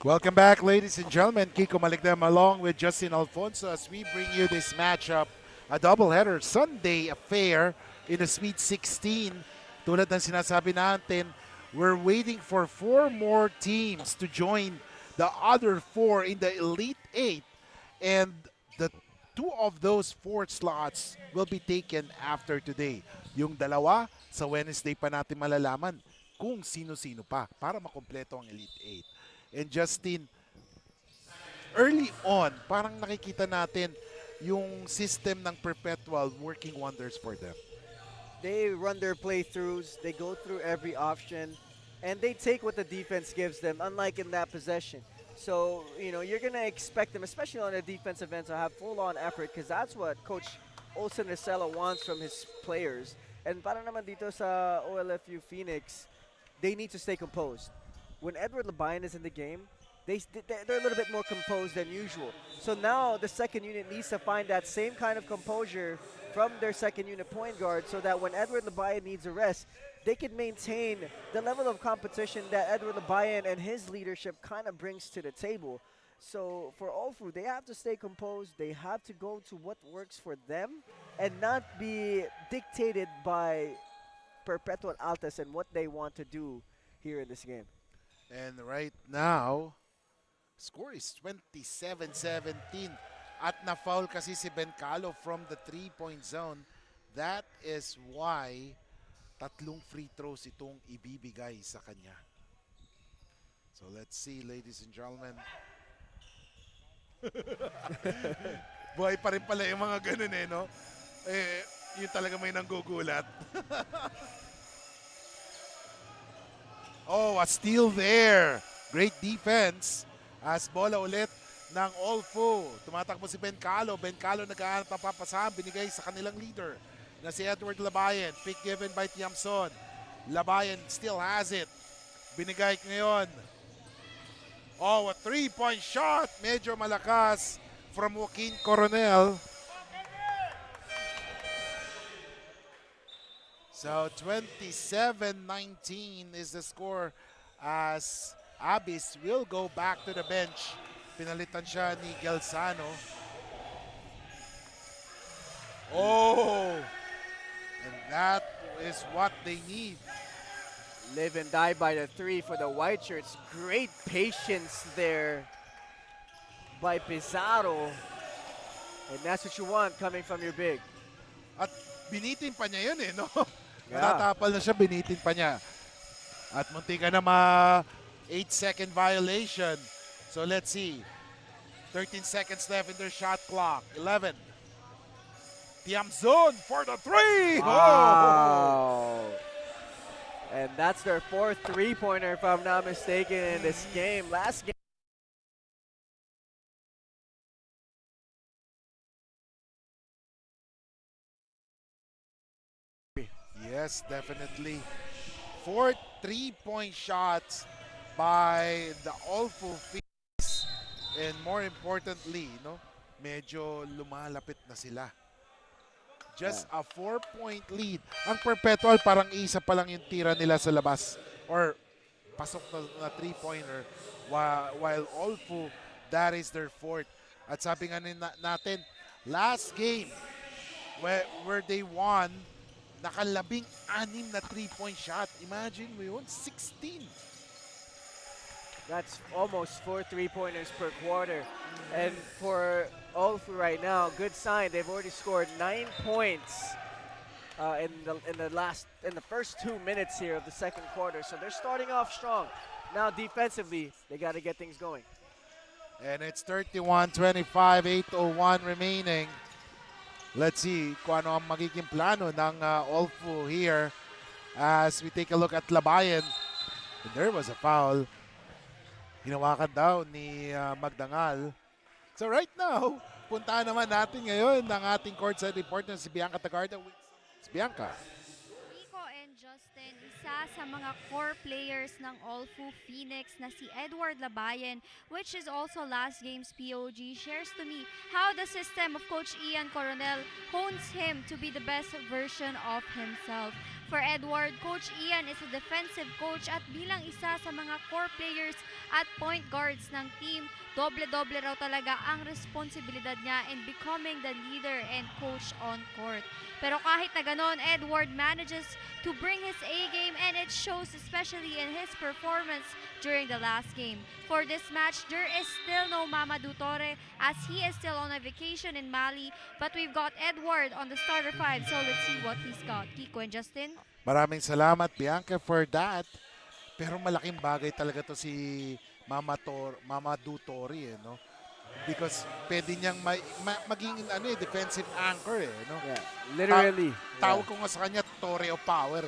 Welcome back, ladies and gentlemen. Kiko Maligdam along with Justin Alfonso as we bring you this matchup, a doubleheader Sunday affair in the Sweet 16. Tulad ng sinasabi natin, we're waiting for 4 more teams to join the other 4 in the Elite 8, and the 2 of those 4 slots will be taken after today. Yung dalawa, sa Wednesday pa natin malalaman kung sino-sino pa para makompleto ang Elite 8. And Justin, early on, parang nakikita natin yung system ng Perpetual working wonders for them. They run their playthroughs, they go through every option, and they take what the defense gives them, unlike in that possession. So, you're going to expect them, especially on a defensive end, to have full-on effort because that's what Coach Olsen Rosella wants from his players. And para naman dito sa OLFU Phoenix, they need to stay composed. When Edward Labayan is in the game, they're a little bit more composed than usual. So now the second unit needs to find that same kind of composure from their second unit point guard so that when Edward Labayan needs a rest, they can maintain the level of competition that Edward Labayan and his leadership kind of brings to the table. So for Olfu, they have to stay composed. They have to go to what works for them and not be dictated by Perpetual Altas and what they want to do here in this game. And right now, score is 27-17. At na-foul kasi si Bencalo from the 3-point zone. That is why tatlong free throws itong ibibigay sa kanya. So let's see, ladies and gentlemen. Buhay pa rin pala yung mga ganun no? Yun talaga may nanggugulat. Oh, a steal there. Great defense. As bola ulit ng Olfu. Tumatakbo si Bencalo. Bencalo naghahanap ng papasahan. Binigay sa kanilang leader na si Edward Labayan. Pick given by Tiamson. Labayan still has it. Binigay ngayon. Oh, a three-point shot. Medyo malakas from Joaquin Coronel. So 27-19 is the score as Abis will go back to the bench. Pinalitan siya ni Gelsano. Oh! And that is what they need. Live and die by the three for the white shirts. Great patience there by Pizarro. And that's what you want coming from your big. At binitin pa niya yun no? Yeah. Natatapal na siya, binitin pa niya. At munti ka na 8-second violation. So let's see. 13 seconds left in their shot clock. 11. Tiamzon for the three. Wow. Oh. And that's their fourth three-pointer, if I'm not mistaken, in this game. Last game. Yes, definitely. 4 3-point shots by the Olfu Phoenix. And more importantly, medyo lumalapit na sila. Just a 4-point lead. Ang Perpetual parang isa pa lang yung tira nila sa labas. Or pasok na 3-pointer. While Olfu, that is their fourth. At sabi nga natin, last game where they won, nakalabing-anim na 3-point shot. Imagine mo yun, 16. That's almost 4 three-pointers per quarter. And for Olfu right now, good sign. They've already scored 9 points in the first 2 minutes here of the second quarter. So they're starting off strong. Now defensively, they got to get things going. And it's 31-25, 8:01 remaining. Let's see kung ano ang magiging plano ng Olfu here as we take a look at Labayan. And there was a foul. Hinawakan daw ni Magdangal. So right now, puntahan naman natin ngayon ng ating courtside reporter si Bianca Tagarda. Bianca. Rico and Justin, isa sa mga core players ng Olfu Phoenix na si Edward Labayan, which is also last game's POG, shares to me how the system of Coach Ian Coronel hones him to be the best version of himself. For Edward, Coach Ian is a defensive coach at bilang isa sa mga core players at point guards ng team, doble-doble raw talaga ang responsibilidad niya in becoming the leader and coach on court. Pero kahit na ganon, Edward manages to bring his A game and it shows especially in his performance during the last game. For this match, there is still no Mamadou Torre as he is still on a vacation in Mali, but we've got Edward on the starter five, so let's see what he's got. Kiko and Justin? Maraming salamat, Bianca, for that. Pero malaking bagay talaga to si Mama Dutori, no? Because pwede niyang maging defensive anchor, no? Yeah, literally. Tawag ko nga sa kanya, Torre of Power,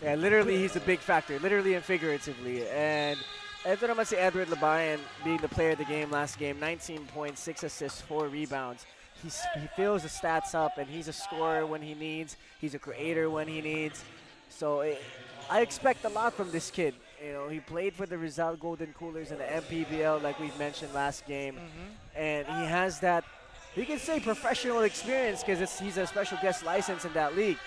Yeah, literally, he's a big factor, literally and figuratively. And ito naman si Edward Labayan being the player of the game last game, 19 points, 6 assists, 4 rebounds. He fills the stats up, and he's a scorer when he needs. He's a creator when he needs. So I expect a lot from this kid. You know, he played for the Rizal Golden Coolers in the MPBL, like we've mentioned last game, and he has that, you can say, professional experience because he's a special guest license in that league.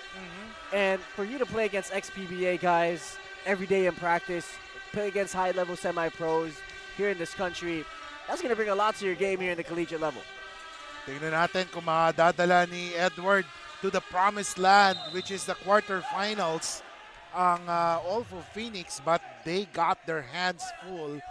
And for you to play against ex-PBA guys every day in practice, play against high-level semi-pros here in this country, that's going to bring a lot to your game here in the collegiate level. Tingnan natin kung makadadala ni Edward to the promised land, which is the quarterfinals, ang Olfu Phoenix, but they got their hands full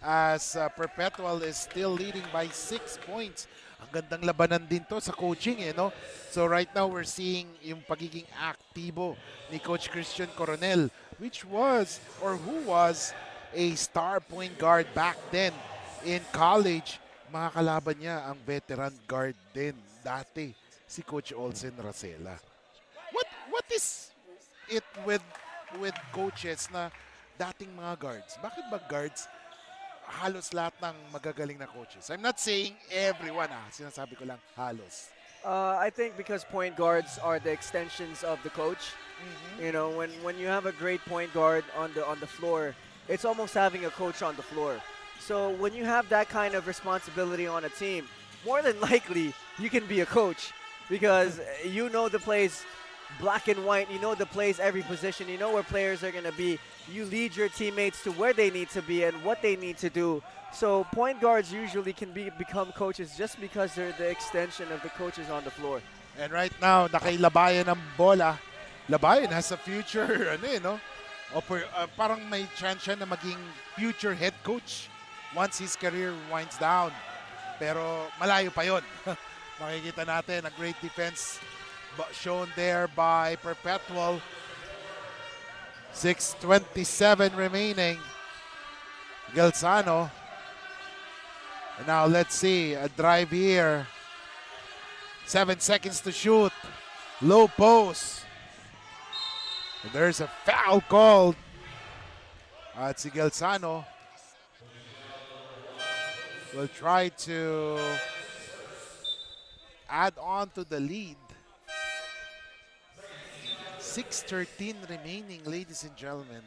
as Perpetual is still leading by 6 points. Ang gandang labanan din to sa coaching, no? So right now we're seeing yung pagiging aktibo ni Coach Christian Coronel, which was or who was a star point guard back then in college. Mga kalaban niya ang veteran guard din dati, si Coach Olsen Racela. What is it with coaches na dating mga guards? Bakit ba guards halos lahat ng magagaling na coaches? I'm not saying everyone, sinasabi ko lang halos. I think because point guards are the extensions of the coach. You know, when you have a great point guard on the floor, it's almost having a coach on the floor. So when you have that kind of responsibility on a team, more than likely you can be a coach because you know the plays black and white, you know the plays every position, you know where players are going to be. You lead your teammates to where they need to be and what they need to do. So point guards usually can become coaches just because they're the extension of the coaches on the floor. And right now, nakailabayan ang bola. Labayan has a future, parang may chance siya na maging future head coach once his career winds down. Pero malayo pa yon. Makikita natin a great defense shown there by Perpetual. 6:27 remaining. Gelsano. And now let's see a drive here. 7 seconds to shoot. Low post. And there's a foul called at si Gelsano will try to add on to the lead. 6:13 remaining, ladies and gentlemen.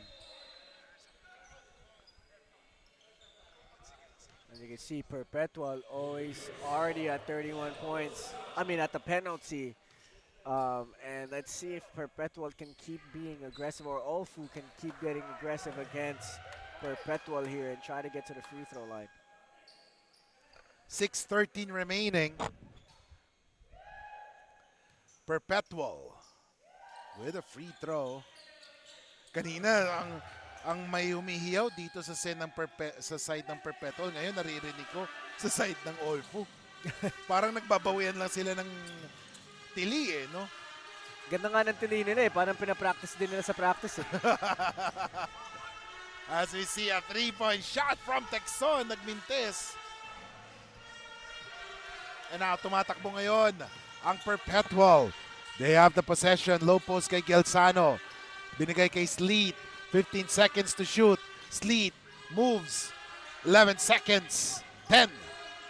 As you can see, Perpetual always already at 31 points. I mean, at the penalty. And let's see if Perpetual can keep being aggressive or Olfu can keep getting aggressive against Perpetual here and try to get to the free throw line. 6:13 remaining. Perpetual with a free throw. Kanina ang may humihiyaw dito sa side ng Perpetual. Ngayon naririnig ko sa side ng Olfu. Parang nagbabawian lang sila ng tili, no? Ganda nga ng tili nila parang pinapractice din nila sa practice. As we see a 3-point shot from Texon, nagmintes. And now tumatakbo ngayon ang Perpetual. They have the possession. Low post kay Gelsano. Binigay kay Sleet. 15 seconds to shoot. Sleet moves. 11 seconds. 10.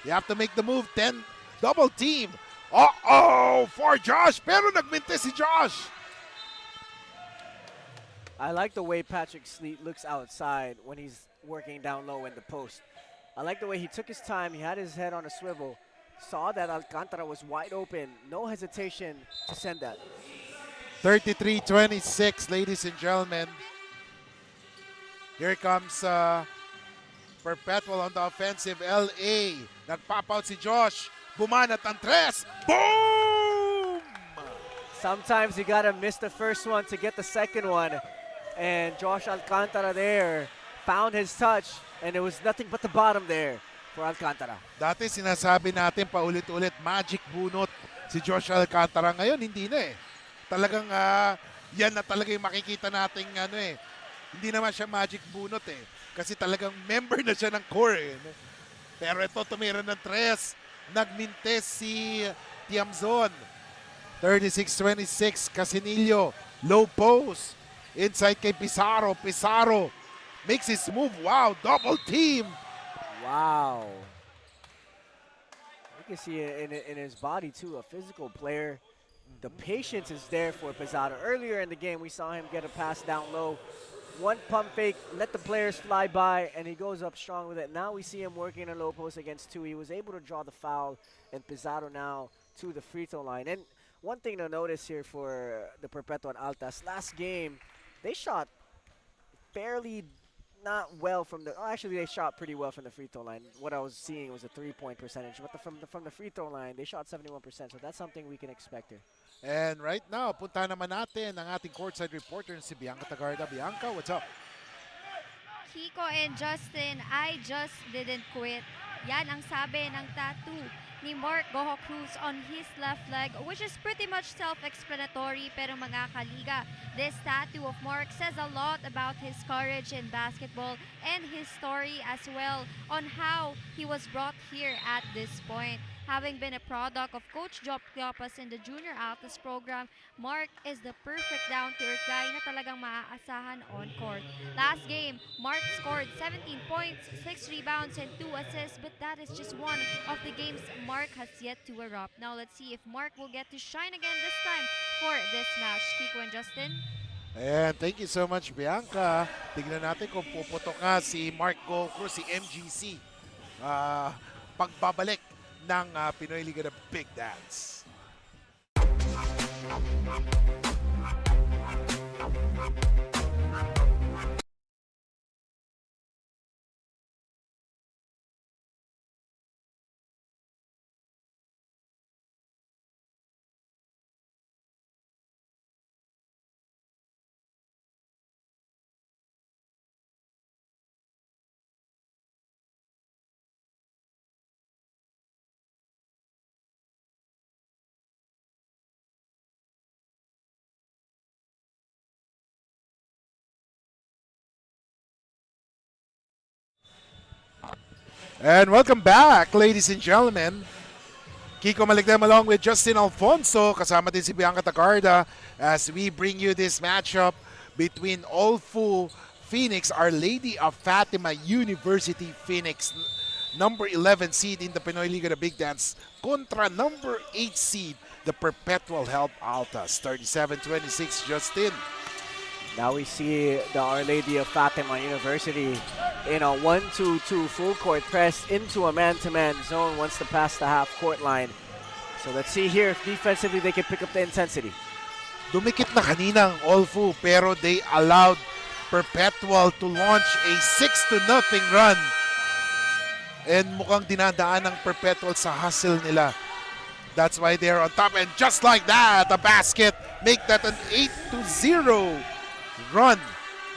You have to make the move. 10. Double team. Uh-oh! For Josh. Pero nagmintes si Josh. I like the way Patrick Sleet looks outside when he's working down low in the post. I like the way he took his time. He had his head on a swivel. Saw that Alcantara was wide open. No hesitation to send that. 33-26, ladies and gentlemen. Here comes Perpetual on the offensive. LA. Nagpop out si Josh. Bumanat ng tres. Boom! Sometimes you gotta miss the first one to get the second one. And Josh Alcantara there found his touch, and it was nothing but the bottom there for Alcantara. Dati sinasabi natin paulit-ulit, magic bunot si Josh Alcantara. Ngayon, hindi na eh. Talagang yan na talaga yung makikita nating hindi naman siya magic bunot eh. Kasi talagang member na siya ng core eh. Pero ito, tumira ng tres. Nagmintes si Tiamzon. 36-26, Casinillo. Low post. Inside kay Pizarro. Pizarro makes his move. Wow, double team. Wow. You can see it in his body too, a physical player. The patience is there for Pizarro. Earlier in the game, we saw him get a pass down low. One pump fake, let the players fly by, and he goes up strong with it. Now we see him working in a low post against two. He was able to draw the foul, and Pizarro now to the free throw line. And one thing to notice here for the Perpetual Altas, last game, they shot fairly not well from the, actually they shot pretty well from the free throw line. What I was seeing was a 3-point percentage, but from the free throw line, they shot 71%, so that's something we can expect here. And right now, punta naman natin ang ating courtside reporter si Bianca Tagarda. Bianca, what's up? Kiko and Justin, I just didn't quit. Yan ang sabi ng tattoo ni Mark Goho Cruz on his left leg, which is pretty much self-explanatory, pero mga kaliga, this tattoo of Mark says a lot about his courage in basketball and his story as well on how he was brought here at this point. Having been a product of Coach Job Quiapas in the Junior Altas program, Mark is the perfect down-to-earth guy na talagang maaasahan on court. Last game, Mark scored 17 points, 6 rebounds, and 2 assists, but that is just one of the games Mark has yet to erupt. Now let's see if Mark will get to shine again this time for this match. Kiko and Justin. And thank you so much, Bianca. Tignan natin kung puputok nga si Mark Go Cruz, si MGC. Pagbabalik ng Pinoyliga na Big Dance. And welcome back, ladies and gentlemen. Kiko Maligdem along with Justin Alfonso, kasama din si Bianca Tagarda as we bring you this matchup between Olfu Phoenix, Our Lady of Fatima University Phoenix, number 11 seed in the Pinoyliga, the Big Dance, contra number 8 seed, the Perpetual Health Altas. 37-26, Justin. Now we see the Our Lady of Fatima University in a 1-2-2 full court press into a man-to-man zone once to pass the half-court line. So let's see here if defensively they can pick up the intensity. Dumikit na kanina ang Olfu pero they allowed Perpetual to launch a 6-0 run. And mukhang dinadaan ng Perpetual sa hustle nila. That's why they're on top. And just like that, a basket. Make that an 8-0 run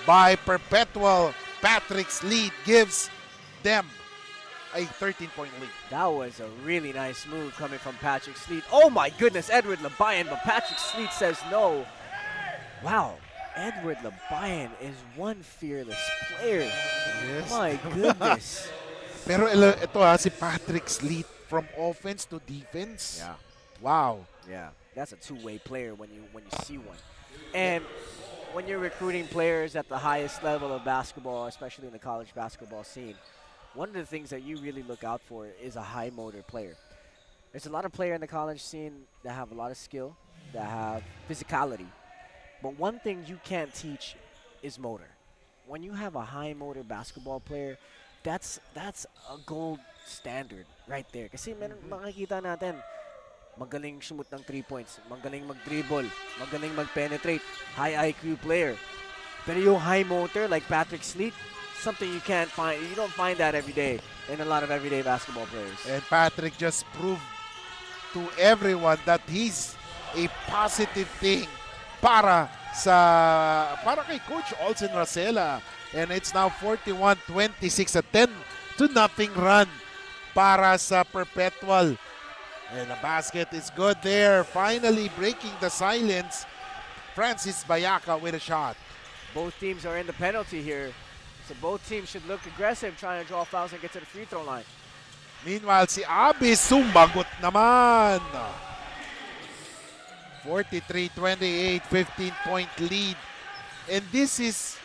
by Perpetual. Patrick's lead gives them a 13-point lead. That was a really nice move coming from Patrick Sleet. Oh my goodness, Edward Labayan, but Patrick Sleet says no. Wow, Edward Labayan is one fearless player. Yes. My goodness. Pero ito si Patrick Sleet from offense to defense. Yeah. Wow. Yeah, that's a two-way player when you see one. And when you're recruiting players at the highest level of basketball, especially in the college basketball scene, one of the things that you really look out for is a high motor player. There's a lot of players in the college scene that have a lot of skill, that have physicality. But one thing you can't teach is motor. When you have a high motor basketball player, that's a gold standard right there. Kasi makikita natin, magaling shoot ng 3 points, magaling mag-dribble, magaling mag-penetrate, high IQ player. Pero yung high motor like Patrick Sleet, something you can't find. You don't find that every day in a lot of everyday basketball players. And Patrick just proved to everyone that he's a positive thing para kay Coach Olsen Rosella. And it's now 41-26, a 10-0 run para sa Perpetual. And the basket is good there. Finally breaking the silence. Francis Bayaka with a shot. Both teams are in the penalty here. So both teams should look aggressive, trying to draw fouls and get to the free throw line. Meanwhile, si Abis sumagot naman. 43-28, 15-point lead. And this is,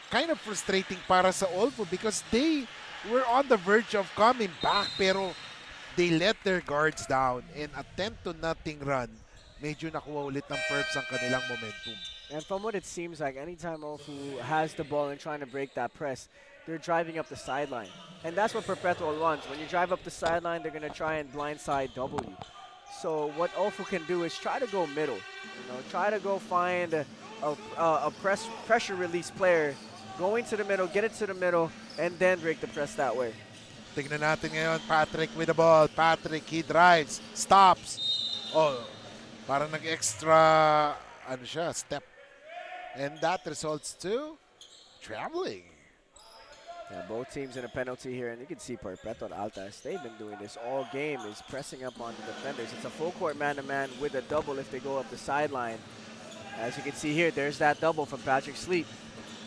kind of frustrating para sa Olfu because they were on the verge of coming back pero they let their guards down and a 10-0 run. Medyo nakuha ulit ng Perps ang kanilang momentum. And from what it seems like, anytime Olfu has the ball and trying to break that press, they're driving up the sideline. And that's what Perpetual wants. When you drive up the sideline, they're going to try and blindside double you. So what Olfu can do is try to go middle. Try to go find a pressure release player, going to the middle, get it to the middle, and then break the press that way. Tignan natin ngayon, Patrick with the ball. Patrick, he drives, stops. Oh, parang nag-extra, step. And that results to traveling. Yeah, both teams in a penalty here, and you can see Perpetual Altas. They've been doing this all game, is pressing up on the defenders. It's a full court man-to-man with a double if they go up the sideline. As you can see here, there's that double from Patrick Sleep.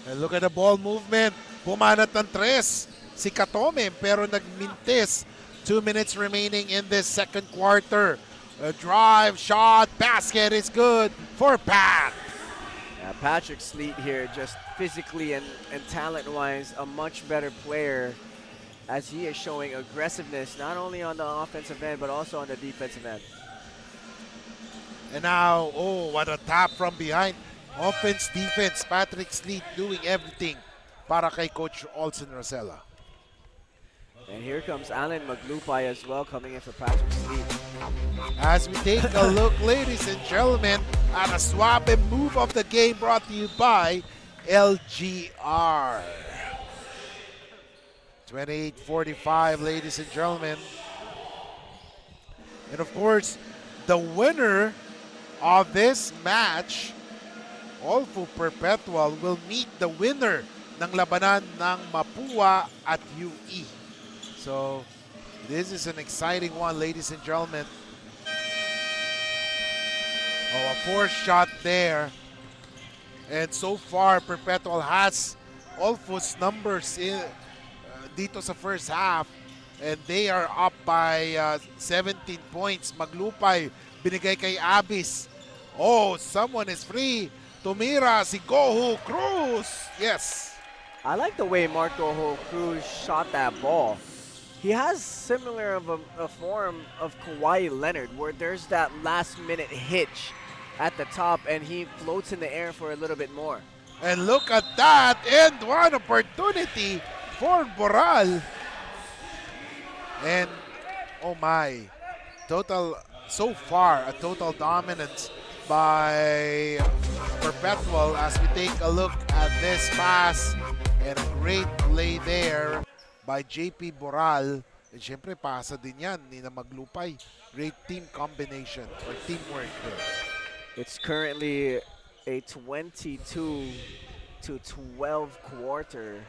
And look at the ball movement. Bumanat ng tres si Katome pero nagmintis. 2 minutes remaining in this second quarter. A drive, shot, basket is good for Pat. Yeah, Patrick Sleet here, just physically and talent-wise, a much better player as he is showing aggressiveness not only on the offensive end but also on the defensive end. And now, what a tap from behind. Offense, defense, Patrick Sleet doing everything para kay Coach Olsen Rosella. And here comes Alan Maglupay as well coming in for Patrick Sleet. As we take a look, ladies and gentlemen, at a swap and move of the game brought to you by LGR. 28-45, ladies and gentlemen. And of course, the winner of this match, Olfu Perpetual, will meet the winner ng labanan ng Mapua at UE. So, this is an exciting one, ladies and gentlemen. A fourth shot there. And so far, Perpetual has Olfu's numbers dito sa first half. And they are up by 17 points. Maglupay, binigay kay Abis. Someone is free. Tumira si Gohu Cruz. Yes. I like the way Mark Gohu Cruz shot that ball. He has similar of a form of Kawhi Leonard, where there's that last-minute hitch at the top, and he floats in the air for a little bit more. And look at that, and one opportunity for Boral. And, oh my, so far, a total dominance by Perpetual as we take a look at this pass. And a great play there by JP Boral. And syempre, pasa din yan ni na Maglupay. Great team combination or teamwork there. It's currently a 22-12 quarter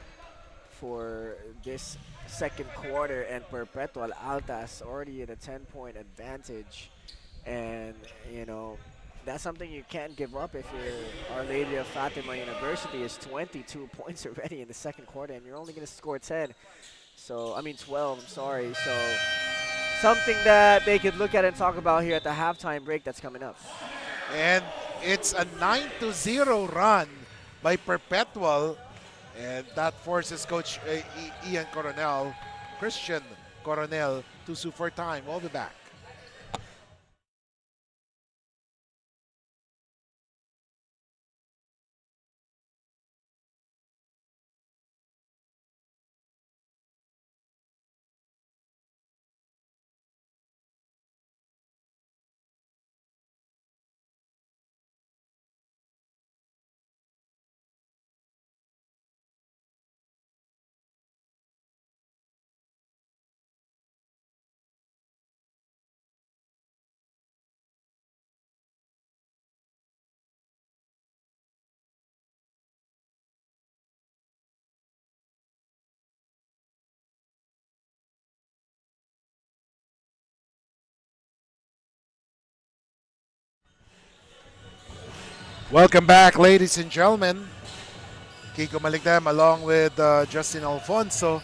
for this second quarter, and Perpetual Altas already at a 10-point advantage. And, that's something you can't give up if you're Our Lady of Fatima University. Is 22 points already in the second quarter, and you're only going to score 12, I'm sorry. So something that they could look at and talk about here at the halftime break that's coming up. And it's a 9-0 run by Perpetual, and that forces Coach Christian Coronel, to sue for time. We'll be back. Welcome back, ladies and gentlemen. Kiko Maligdam along with Justin Alfonso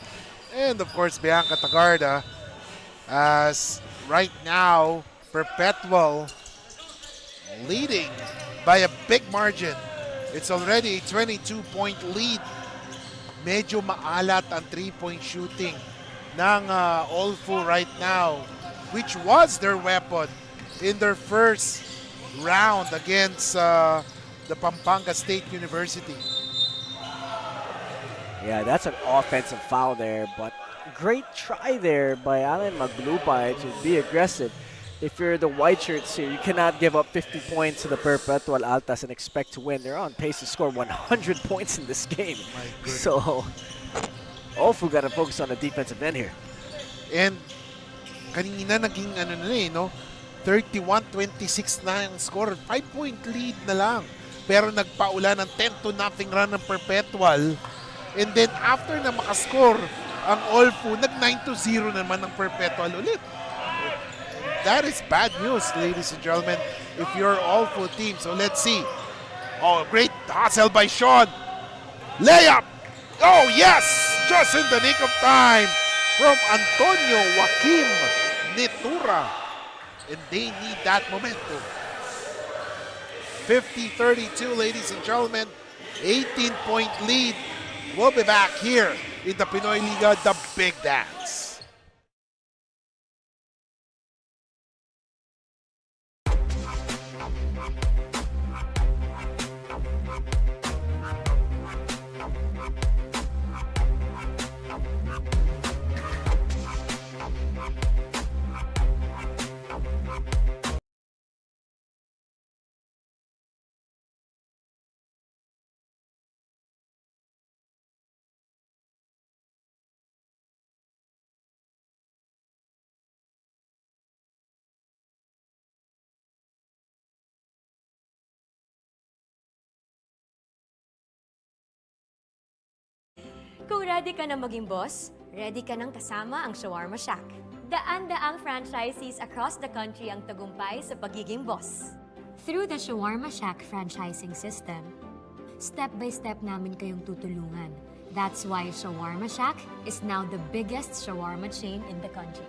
and of course Bianca Tagarda, as right now Perpetual leading by a big margin. It's already a 22-point lead. Medyo maalat ang 3-point shooting ng Olfu right now, which was their weapon in their first round against the Pampanga State University. Yeah, that's an offensive foul there, but great try there by Alan Maglubay to be aggressive. If you're the white shirts here, you cannot give up 50 points to the Perpetual Altas and expect to win. They're on pace to score 100 points in this game. So, Olfu got to focus on the defensive end here. And kanina naging 31-26 na ang score. 5-point lead na lang. Pero nagpaula ng 10-0 run ng Perpetual. And then after na makascore ang Olfu, nag 9-0 naman ng Perpetual ulit. That is bad news, ladies and gentlemen, if you're Olfu team. So let's see. Oh, great hustle by Sean. Layup. Oh, yes! Just in the nick of time from Antonio Joaquim Nitura. And they need that momentum. 50-32, ladies and gentlemen. 18-point lead. We'll be back here in the Pinoyliga, the big dance. Kung ready ka na maging boss, ready ka nang kasama ang Shawarma Shack. Daan-daang franchisees across the country ang tagumpay sa pagiging boss. Through the Shawarma Shack franchising system, step-by-step namin kayong tutulungan. That's why Shawarma Shack is now the biggest shawarma chain in the country.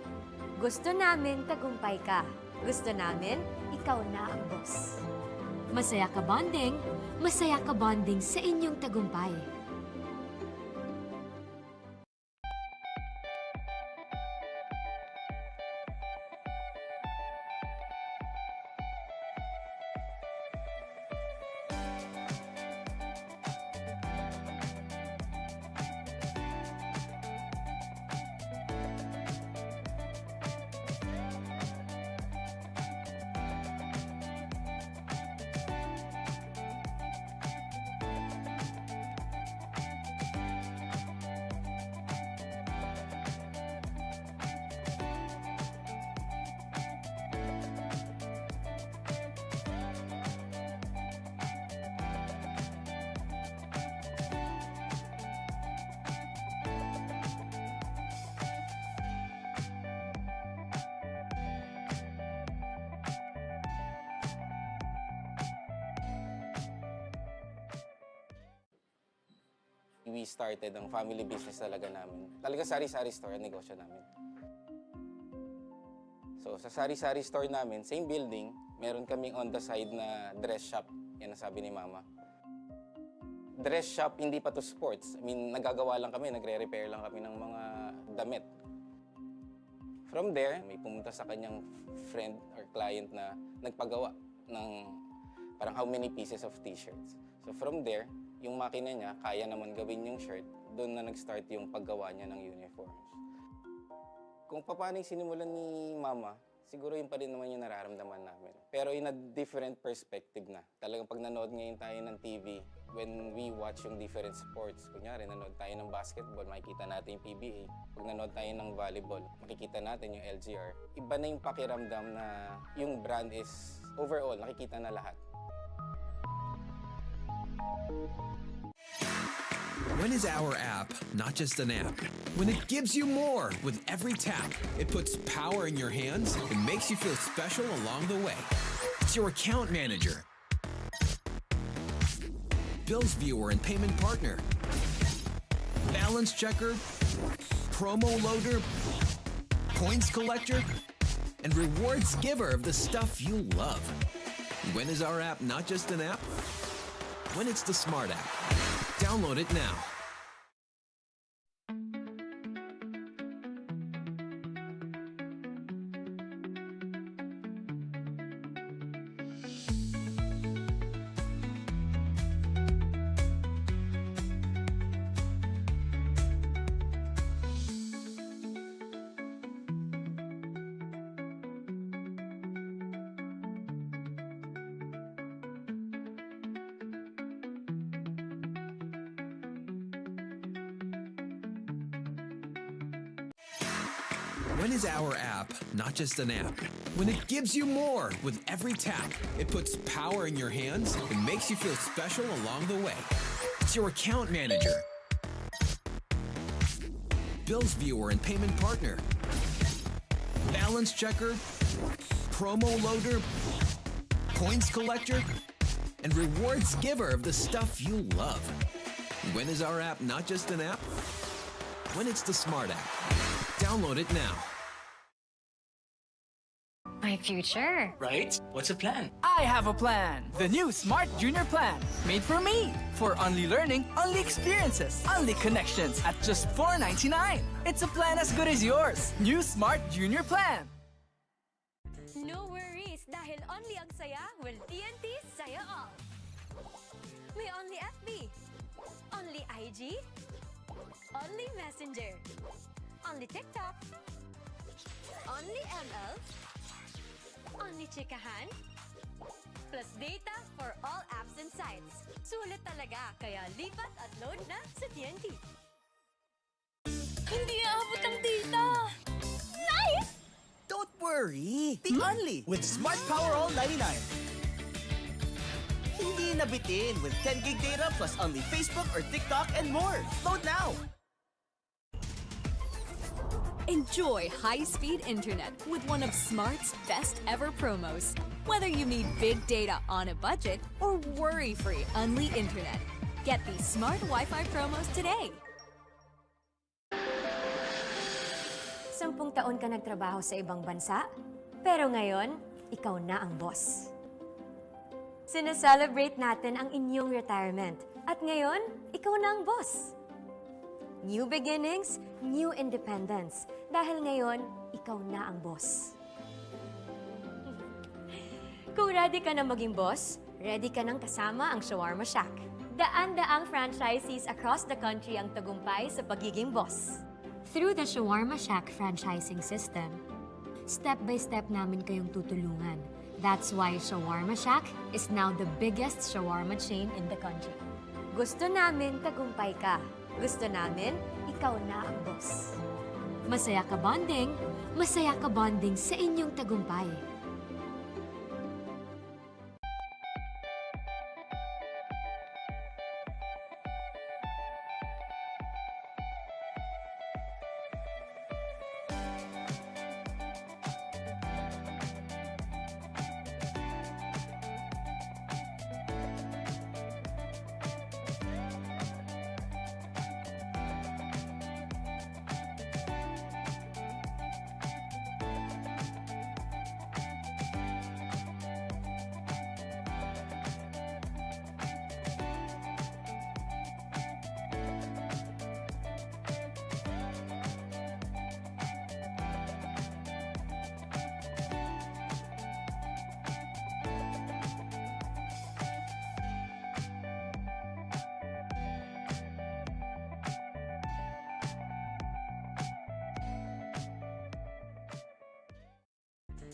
Gusto namin tagumpay ka. Gusto namin, ikaw na ang boss. Masaya ka bonding sa inyong tagumpay. We started ang family business talaga namin. Talaga sari-sari store ang negosyo namin. So sa sari-sari store namin, same building, meron kaming on the side na dress shop. Yan ang sabi ni Mama. Dress shop, hindi pa to sports. I mean, nagagawa lang kami, nagre-repair lang kami ng mga damit. From there, may pumunta sa kanyang friend or client na nagpagawa ng parang how many pieces of t-shirts. So from there, yung makina niya, kaya naman gawin yung shirt, doon na nag-start yung paggawa niya ng uniforms. Kung paano yung sinimulan ni Mama, siguro yun pa rin naman yung nararamdaman namin. Pero in a different perspective na. Talagang pag nanood ngayon tayo ng TV, when we watch yung different sports, kunyari nanood tayo ng basketball, makikita natin yung PBA. Pag nanood tayo ng volleyball, makikita natin yung LGR. Iba na yung pakiramdam na yung brand is overall, nakikita na lahat. When is our app not just an app? When it gives you more with every tap, it puts power in your hands and makes you feel special along the way. It's your account manager. bills viewer and payment partner, balance checker, promo loader, points collector, and rewards giver of the stuff you love. When is our app not just an app? When it's the smart app. Download it now. When is our app not just an app? When it gives you more with every tap. It puts power in your hands and makes you feel special along the way. It's your account manager, bills viewer and payment partner, balance checker, promo loader, points collector, and rewards giver of the stuff you love. When is our app not just an app? When it's the smart app. Download it now. My future. Right? What's the plan? I have a plan. The new Smart Junior Plan. Made for me. For only learning, only experiences, only connections at just $4.99. It's a plan as good as yours. New Smart Junior Plan. No worries dahil only ang saya will TNT saya all. May only FB, only IG, only Messenger, only TikTok, only ML, only chikahan, plus data for all apps and sites. Sulit talaga, kaya lipat at load na sa TNT. Hindi aabot ang data! Nice! Don't worry! Be only with Smart Power All 99. Hindi nabitin with 10 gig data plus only Facebook or TikTok and more. Load now! Enjoy high-speed internet with one of Smart's best ever promos. Whether you need big data on a budget or worry-free Unli internet, get these Smart Wi-Fi promos today. 10 taon ka nagtrabaho sa ibang bansa, pero ngayon, ikaw na ang boss. Sineselebrate natin ang inyong retirement, at ngayon, ikaw na ang boss. New beginnings, new independence. Dahil ngayon, ikaw na ang boss. Kung ready ka na maging boss, ready ka nang kasama ang Shawarma Shack. Daan-daang franchisees across the country ang tagumpay sa pagiging boss. Through the Shawarma Shack franchising system, step-by-step namin kayong tutulungan. That's why Shawarma Shack is now the biggest shawarma chain in the country. Gusto namin tagumpay ka. Gusto namin, ikaw na ang boss. Masaya ka bonding sa inyong tagumpay.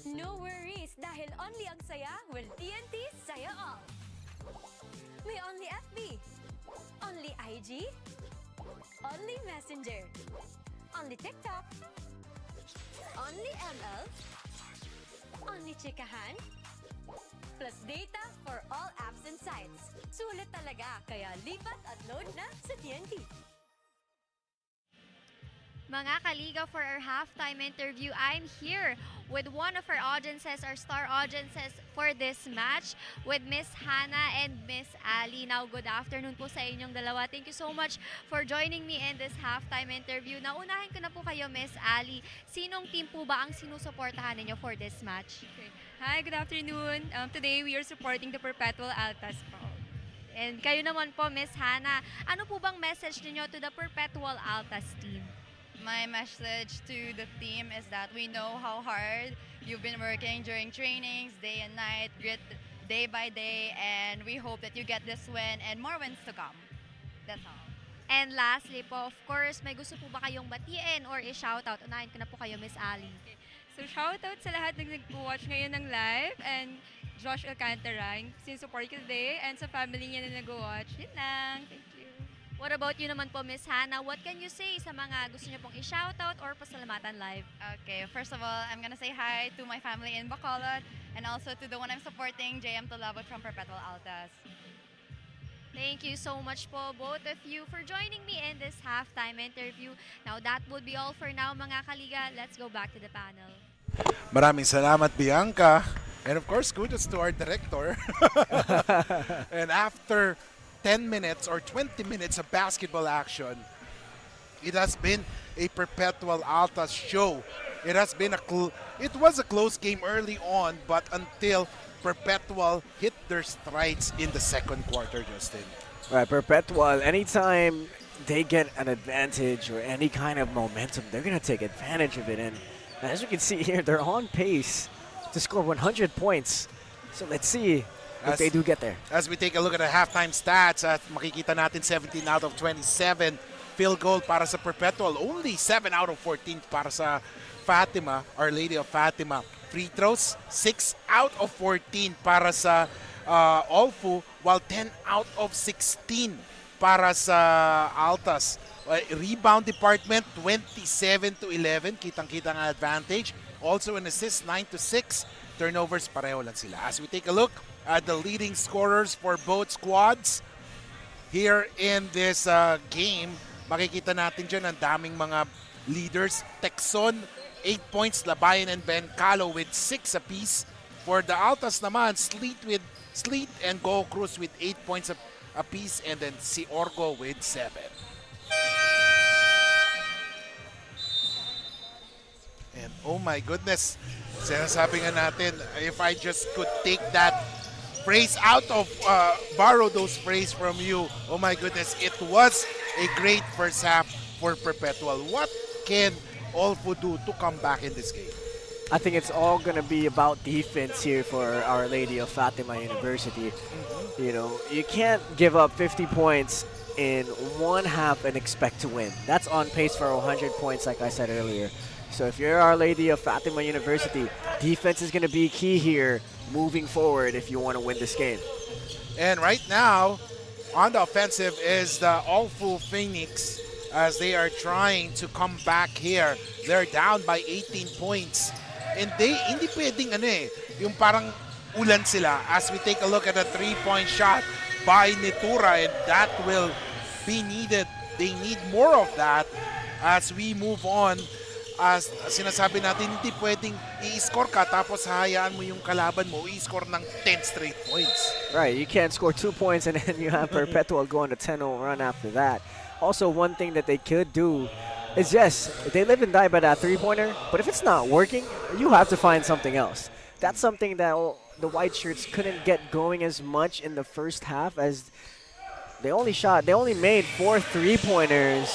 No worries dahil only ang saya will TNT saya all. May only FB, only IG, only Messenger, only TikTok, only ML, only chikahan, plus data for all apps and sites. Sulit talaga, kaya lipat at load na sa TNT. Mga kaliga, for our halftime interview, I'm here with one of our audiences, our star audiences for this match, with Miss Hannah and Miss Ali. Now, good afternoon po sa inyong dalawa. Thank you so much for joining me in this halftime interview. Naunahin ko na po kayo, Miss Ali. Sinong team po ba ang sinusuportahan ninyo for this match? Hi, good afternoon. Today we are supporting the Perpetual Altas po. And kayo naman po, Miss Hannah, ano po bang message ninyo to the Perpetual Altas team? My message to the team is that we know how hard you've been working during trainings, day and night, grit day by day, and we hope that you get this win and more wins to come. That's all. And lastly po, of course, may gusto po ba kayong batiin or i-shoutout? Unahin ko na po kayo, Miss Ali. So shoutout sa lahat ng nag-watch ngayon ng live, and Josh Alcantara, sinusupport ko today, and sa family niya na nag-watch. Yun lang. Thank you. What about you naman po, Miss Hannah? What can you say sa mga gusto niyo pong i-shoutout or pasalamatan live? Okay, first of all, I'm gonna say hi to my family in Bacolod, and also to the one I'm supporting, JM Tolabot from Perpetual Altas. Thank you so much po, both of you, for joining me in this halftime interview. Now, that would be all for now, mga kaliga. Let's go back to the panel. Maraming salamat, Bianca. And of course, kudos to our director. And after 10 minutes or 20 minutes of basketball action, it has been a Perpetual Altas show. It was a close game early on, but until Perpetual hit their strides in the second quarter, Justin. Right, Perpetual, anytime they get an advantage or any kind of momentum, they're going to take advantage of it. And as you can see here, they're on pace to score 100 points. So let's see if they do get there. As we take a look at the halftime stats, at makikita natin 17 out of 27 field goal para sa Perpetual. Only 7 out of 14 para sa Fatima, Our Lady of Fatima. Free throws, 6 out of 14 para sa Olfu, while 10 out of 16 para sa Altas. Rebound department, 27-11. Kitang-kita ang advantage. Also an assist, 9-6. Turnovers, pareho lang sila. As we take a look at the leading scorers for both squads here in this game, makikita natin dyan ang daming mga leaders. Texon, 8 points. Labayan and Ben Calo with 6 apiece. For the Altas naman, Sleet and Go Cruz with 8 points apiece, and then si Orgo with 7. And oh my goodness, sinasabi nga natin, if I just could take that phrase out of, borrow those phrase from you, oh my goodness, it was a great first half for Perpetual. What can Olfu do to come back in this game? I think it's all going to be about defense here for Our Lady of Fatima University. You know, you can't give up 50 points in one half and expect to win. That's on pace for 100 points, like I said earlier. So if you're Our Lady of Fatima University, defense is going to be key here moving forward if you want to win this game. And right now, on the offensive is the Olfu Phoenix, as they are trying to come back here. They're down by 18 points. And hindi pwedeng yung parang ulan sila, as we take a look at a 3-point shot by Nitura, and that will be needed. They need more of that as we move on. As sinasabi natin, hindi pwedeng i-score ka tapos hayaan mo yung kalaban mo i-score ng 10 straight points. Right, you can't score 2 points and then you have Perpetual going to 10-0 run after that. Also, one thing that they could do is, yes, they live and die by that three-pointer, but if it's not working, you have to find something else. That's something that the white shirts couldn't get going as much in the first half, as they only made 4 3-pointers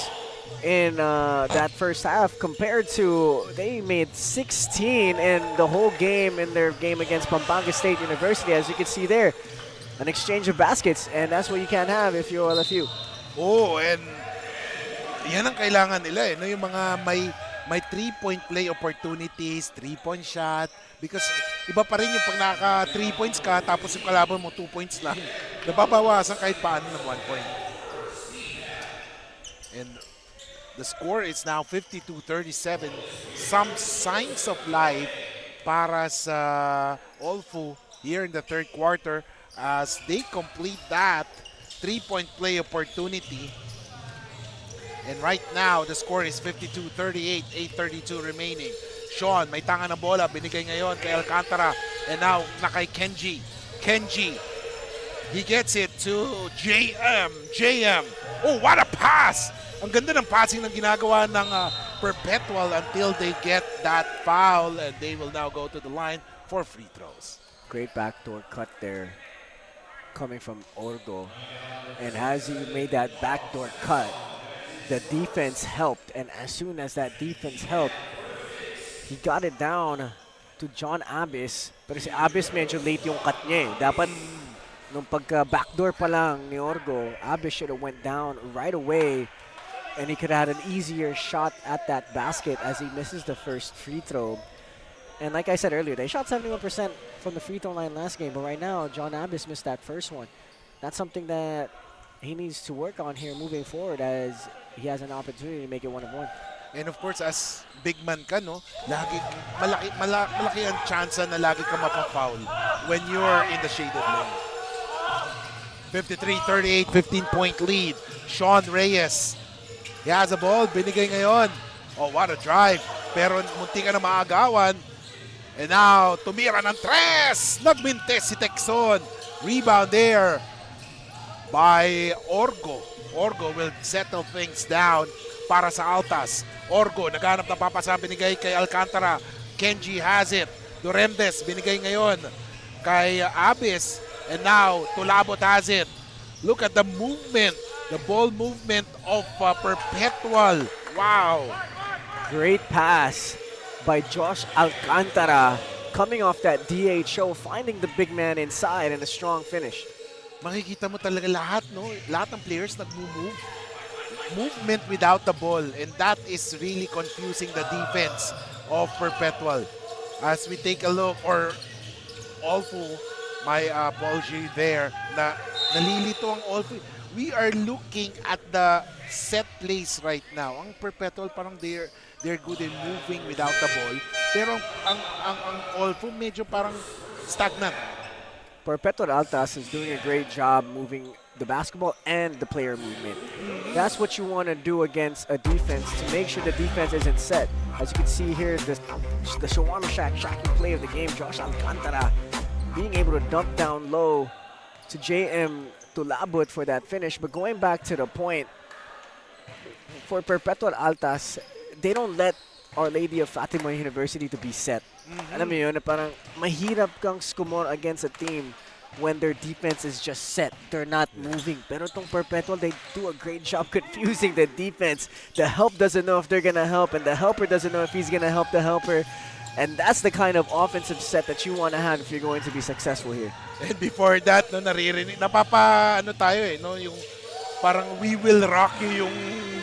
in that first half, compared to they made 16 in the whole game in their game against Pampanga State University. As you can see there, an exchange of baskets, and that's what you can't have if you're LFU. Oh, and yan ang kailangan nila no, yung mga may 3-point play opportunities, 3-point shot, because iba pa rin yung pag naka 3 points ka tapos yung kalaban mo 2 points lang. Nababawasan kahit paano ng 1 point. And the score is now 52-37. Some signs of life para sa Olfu here in the third quarter as they complete that 3-point play opportunity. And right now, the score is 52-38, 8:32 remaining. Sean, may tanga na bola, binigay ngayon kay Alcantara. And now, na kay Kenji. Kenji, he gets it to JM. JM, oh, what a pass! Ang ganda ng passing ng ginagawa ng Perpetual until they get that foul. And they will now go to the line for free throws. Great backdoor cut there coming from Orgo. And as he made that backdoor cut, the defense helped. And as soon as that defense helped, he got it down to John Abyss. Pero si Abyss medyo late yung cut niya eh. Dapat nung pagka-backdoor pa lang ni Orgo, Abyss should have went down right away. And he could have had an easier shot at that basket as he misses the first free throw. And like I said earlier, they shot 71% from the free throw line last game. But right now, John Abyss missed that first one. That's something that he needs to work on here moving forward as he has an opportunity to make it 1-1. And of course, as big man ka, no, malaki ang chance na lagi ka mapafoul when you're in the shaded lane. 53-38, 15-point lead. Sean Reyes, he has a ball, binigay ngayon. Oh, what a drive. Pero munti ka na maagawan. And now, tumira ng tres. Nagmintes si Texon. Rebound there by Orgo. Orgo will settle things down para sa Altas. Orgo, naghanap na papasa, binigay kay Alcantara. Kenji has it. Duremdes, binigay ngayon kay Abyss. And now, Tulabot has it. Look at the movement, the ball movement of Perpetual. Wow. Great pass by Josh Alcantara. Coming off that DHO, finding the big man inside and a strong finish. Makikita mo talaga lahat, no? Lahat ng players nag-move. Movement without the ball. And that is really confusing the defense of Perpetual. As we take a look, or Olfu, my apology there, na nalilito ang Olfu. We are looking at the set plays right now. Ang Perpetual parang they're good in moving without the ball. Pero ang Olfu medyo parang stagnant. Perpetual Altas is doing a great job moving the basketball and the player movement. That's what you want to do against a defense to make sure the defense isn't set. As you can see here, the Shawarma Shack shocking play of the game, Josh Alcantara being able to dump down low to JM Tulabut for that finish. But going back to the point, for Perpetual Altas, they don't let Our Lady of Fatima University to be set. Alam mo yun, na parang mahirap kang score against a team when their defense is just set. They're not moving. Pero itong Perpetual, they do a great job confusing the defense. The help doesn't know if they're gonna help, and the helper doesn't know if he's gonna help the helper. And that's the kind of offensive set that you want to have if you're going to be successful here. And before that, no, naririnig, ano tayo eh, no, yung parang we will rock you yung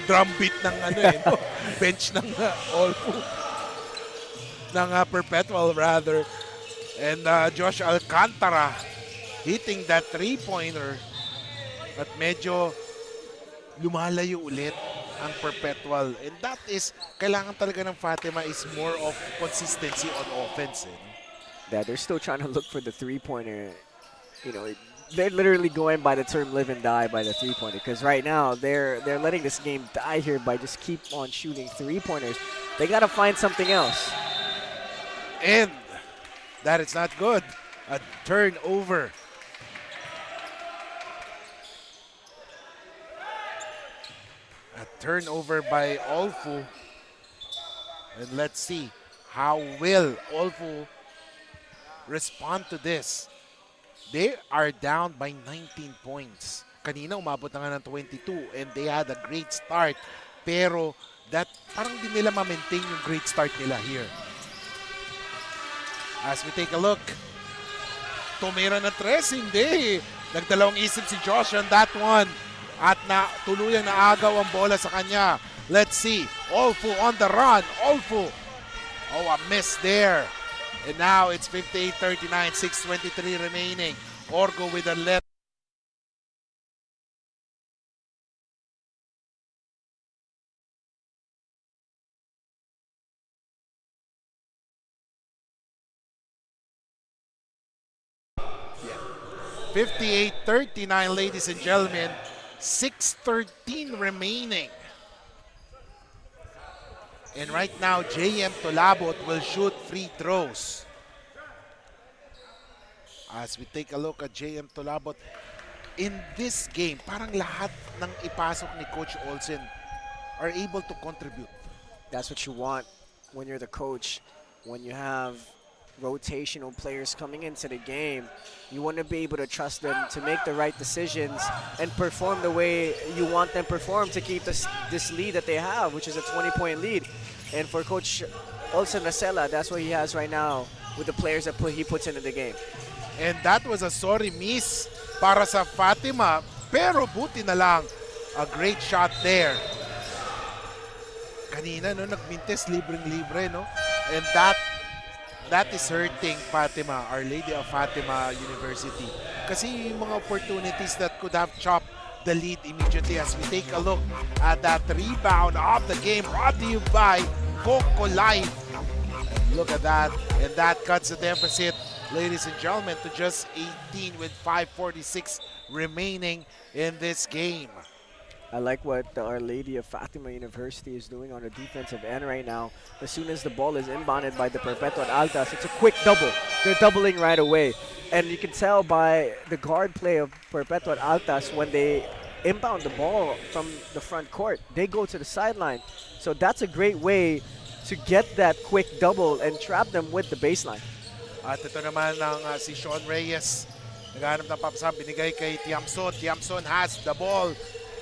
drum beat ng ano eh, no, bench ng Olfu. Ng Perpetual rather. And Josh Alcantara hitting that three-pointer at medyo lumalayo ulit ang Perpetual. And that is, kailangan talaga ng Fatima is more of consistency on offense. Eh. Yeah, they're still trying to look for the three-pointer. You know, they're literally going by the term live and die by the three-pointer. Because right now, they're letting this game die here by just keep on shooting three-pointers. They got to find something else. And that is not good. A turnover. A turnover by Olfu. And let's see how will Olfu respond to this. They are down by 19 points. Kanina umabot na nga ng 22 and they had a great start. Pero that parang di nila ma-maintain yung great start nila here. As we take a look, tumira na tres, hindi. Nagdalawang isip si Josh on that one. At tuluyang naagaw ang bola sa kanya. Let's see. Olfu on the run. Olfu. Oh, a miss there. And now it's 58-39, 6:23 remaining. Orgo with a left. Yeah. 58-39, ladies and gentlemen. 6:13 remaining. And right now, JM Tolabot will shoot free throws. As we take a look at JM Tolabot, in this game, parang lahat ng ipasok ni Coach Olsen are able to contribute. That's what you want when you're the coach. When you have rotational players coming into the game, you want to be able to trust them to make the right decisions and perform the way you want them to perform to keep this lead that they have, which is a 20-point lead. And for Coach Olsen Nacela, that's what he has right now with the players that he puts into the game. And that was a sorry miss para sa Fatima, pero buti na lang. A great shot there. Kanina, no, nagmintes libreng-libre, no? And that is hurting Fatima, Our Lady of Fatima University. Kasi yung mga opportunities that could have chopped the lead immediately. As we take a look at that rebound of the game brought to you by Coco Life. And look at that. And that cuts the deficit, ladies and gentlemen, to just 18 with 5:46 remaining in this game. I like what Our Lady of Fatima University is doing on the defensive end right now. As soon as the ball is inbounded by the Perpetual Altas, it's a quick double. They're doubling right away. And you can tell by the guard play of Perpetual Altas when they inbound the ball from the front court, they go to the sideline. So that's a great way to get that quick double and trap them with the baseline. At ito naman ang si Sean Reyes. Naghanap ng papasam, binigay kay Tiamson. Tiamson has the ball.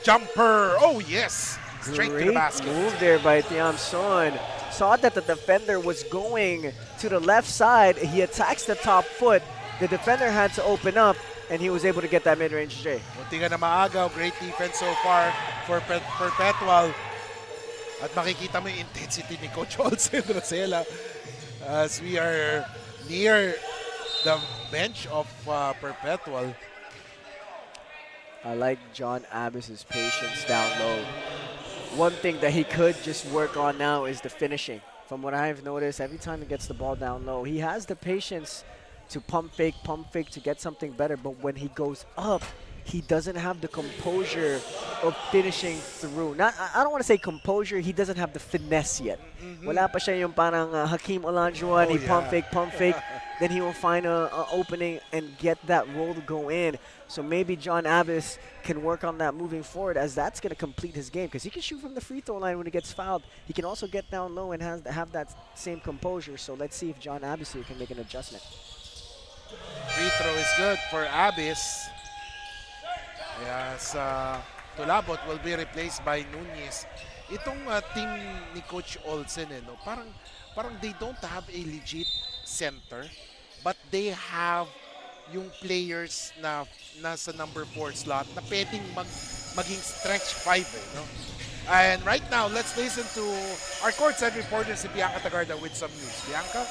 Jumper! Oh, yes! Straight to the basket. Great move there by Tiamson. Saw that the defender was going to the left side. He attacks the top foot. The defender had to open up, and he was able to get that mid-range J. Munti ka na maagaw. Great defense so far for Perpetual. At makikita mo yung intensity ni Coach Olsen Rosela as we are near the bench of Perpetual. I like John Abbas's patience down low. One thing that he could just work on now is the finishing. From what I've noticed, every time he gets the ball down low, he has the patience to pump fake to get something better. But when he goes up, he doesn't have the composure of finishing through. I don't want to say composure, he doesn't have the finesse yet. Wala pa siya yung parang Hakeem Olajuwon, he pump fake. Then he will find an opening and get that roll to go in. So maybe John Abbas can work on that moving forward, as that's going to complete his game, because he can shoot from the free throw line when he gets fouled. He can also get down low and have that same composure. So let's see if John Abbas here can make an adjustment. Free throw is good for Abbas. Yes, Tolabot will be replaced by Nunez. Itong team ni Coach Olsen, no, parang they don't have a legit center, but they have yung players na nasa number 4 slot na pwedeng maging stretch 5, no? And right now, let's listen to our courtside reporter si Bianca Tagarda with some news. Bianca?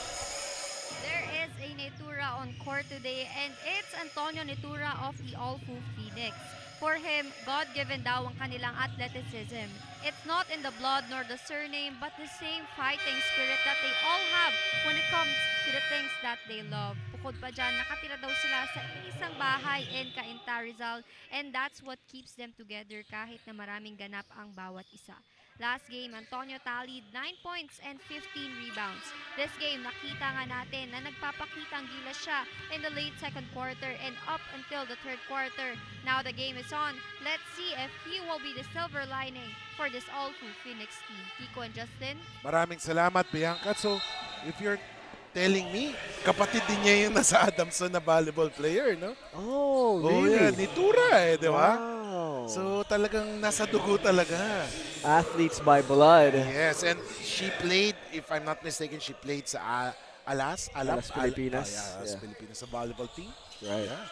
There is a Netura on court today, and it's Antonio Netura of the Olfu Phoenix. For him, God-given daw ang kanilang athleticism. It's not in the blood nor the surname, but the same fighting spirit that they all have when it comes to the things that they love. Bukod pa dyan, nakatira daw sila sa isang bahay in Cainta, Rizal, and that's what keeps them together kahit na maraming ganap ang bawat isa. Last game, Antonio tallied 9 points and 15 rebounds. This game, nakita nga natin na nagpapakitang gilas siya in the late second quarter and up until the third quarter. Now the game is on. Let's see if he will be the silver lining for this Olfu Phoenix team. Kiko and Justin. Maraming salamat, Bianca. So, if you're telling me, kapatid din niya yung nasa Adamson na volleyball player, no? Oh, really? Oh, yeah. Nitura, di ba? Wow. So, talagang nasa dugo talaga. Athletes by blood. Yes, and she played, if I'm not mistaken, she played sa Alas Pilipinas. Yeah, Pilipinas sa volleyball team. Right. Yeah.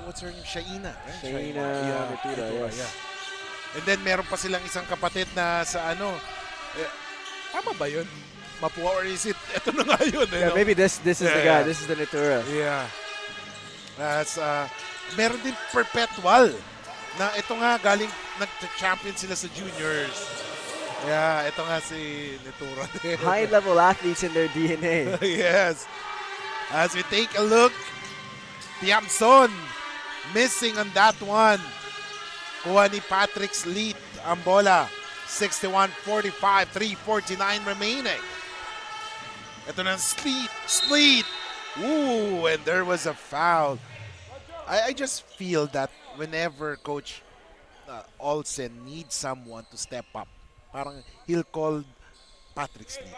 What's her name? Shaina. Right? Shaina Netura, yes. Yeah. And then meron pa silang isang kapatid na sa tama ba yun? Mapua, or is it? Ito na nga yun. Yeah, maybe this is the guy. This is the Netura. Yeah. Meron din Perpetual na ito nga galing nag-champion sila sa juniors. Yeah, ito nga si Netura. High-level athletes in their DNA. Yes. As we take a look, Tiamson missing on that one. Kuha ni Patrick Sleet ang bola. 61-45, 3:49 remaining. Ito na Sleet. Ooh, and there was a foul. I just feel that whenever Coach Olsen needs someone to step up, parang he'll call Patrick Sleet.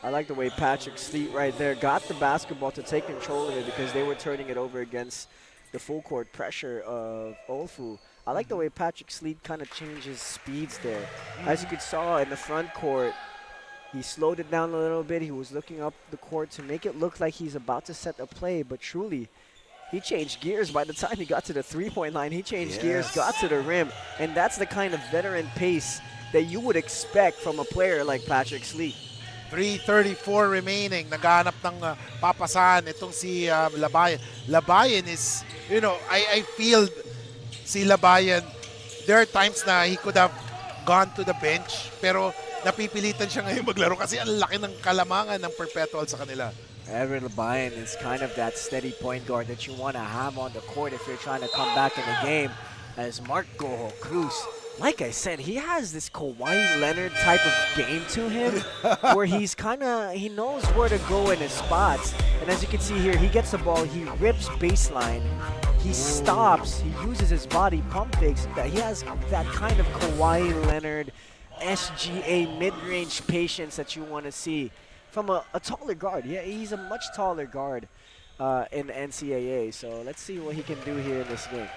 I like the way Patrick Sleet right there got the basketball to take control of it because they were turning it over against the full court pressure of Olfu. I like the way Patrick Sleet kind of changes speeds there. As you could saw in the front court, he slowed it down a little bit. He was looking up the court to make it look like he's about to set a play, but truly, he changed gears. By the time he got to the three-point line, he changed gears, got to the rim, and that's the kind of veteran pace that you would expect from a player like Patrick Sleet. 3:34 remaining. Naghanap ng papasahan itong si Labayan. Labayan is, I feel si Labayan, there are times na he could have gone to the bench, pero napipilitan siya ngayon maglaro kasi ang laki ng kalamangan ng Perpetual sa kanila. Evan Labayan is kind of that steady point guard that you want to have on the court if you're trying to come back in the game. As Marco Cruz, like I said, he has this Kawhi Leonard type of game to him where he knows where to go in his spots. And as you can see here, he gets the ball, he rips baseline, he stops, he uses his body, pump fakes. He has that kind of Kawhi Leonard SGA mid-range patience that you want to see from a taller guard. Yeah, he's a much taller guard in the NCAA. So let's see what he can do here in this game.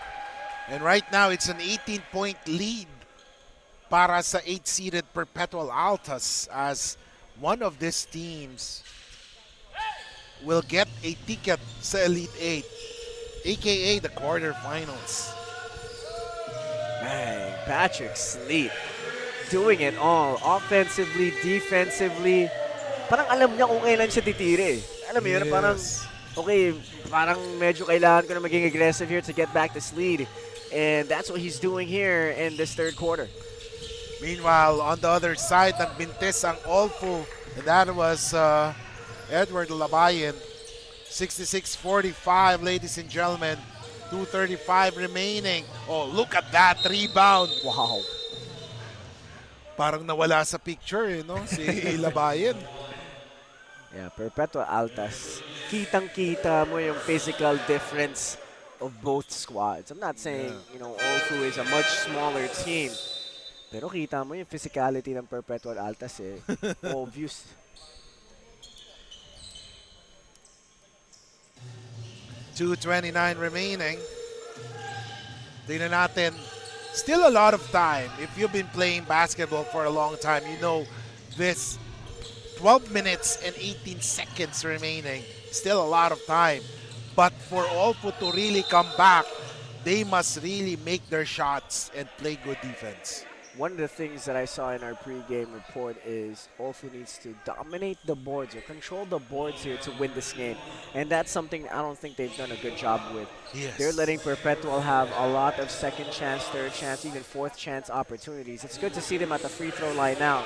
And right now, it's an 18-point lead para sa 8-seeded Perpetual Altas as one of these teams will get a ticket sa Elite 8, aka the quarterfinals. Man, Patrick Sleet doing it all. Offensively, defensively. Parang alam niya kung kailan siya titire. Alam mo yun, parang, okay, parang medyo kailangan ko na maging aggressive here to get back this lead. And that's what he's doing here in this third quarter. Meanwhile, on the other side, nagbintis ang Olfu. And that was Edward Labayan. 66-45, ladies and gentlemen. 2:35 remaining. Oh, look at that rebound. Wow. Parang nawala sa picture, si Labayan. Yeah, Perpetual Altas. Kitang-kita mo yung physical difference of both squads. I'm not saying, Olfu is a much smaller team. Pero kita mo yung physicality ng Perpetual Altas obvious. .229 remaining. Tingnan natin. Still a lot of time. If you've been playing basketball for a long time, you know this 12 minutes and 18 seconds remaining. Still a lot of time. But for Olfu to really come back, they must really make their shots and play good defense. One of the things that I saw in our pregame report is Olfu needs to dominate the boards or control the boards here to win this game. And that's something I don't think they've done a good job with. Yes. They're letting Perpetual have a lot of second chance, third chance, even fourth chance opportunities. It's good to see them at the free throw line now,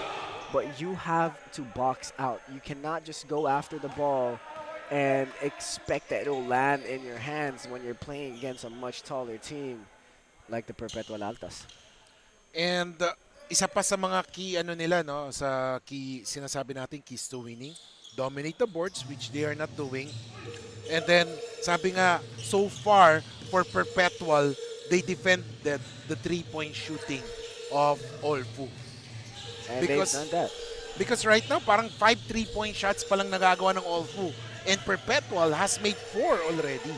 but you have to box out. You cannot just go after the ball and expect that it'll land in your hands when you're playing against a much taller team like the Perpetual Altas. And isa pa sa mga key nila sa key sinasabi natin keys to winning, dominate the boards, which they are not doing. And then sabi nga, so far for Perpetual, they defended the three-point shooting of Olfu. And they've done that. Because right now parang 5 3-point shots pa lang nagagawa ng Olfu. And Perpetual has made 4 already.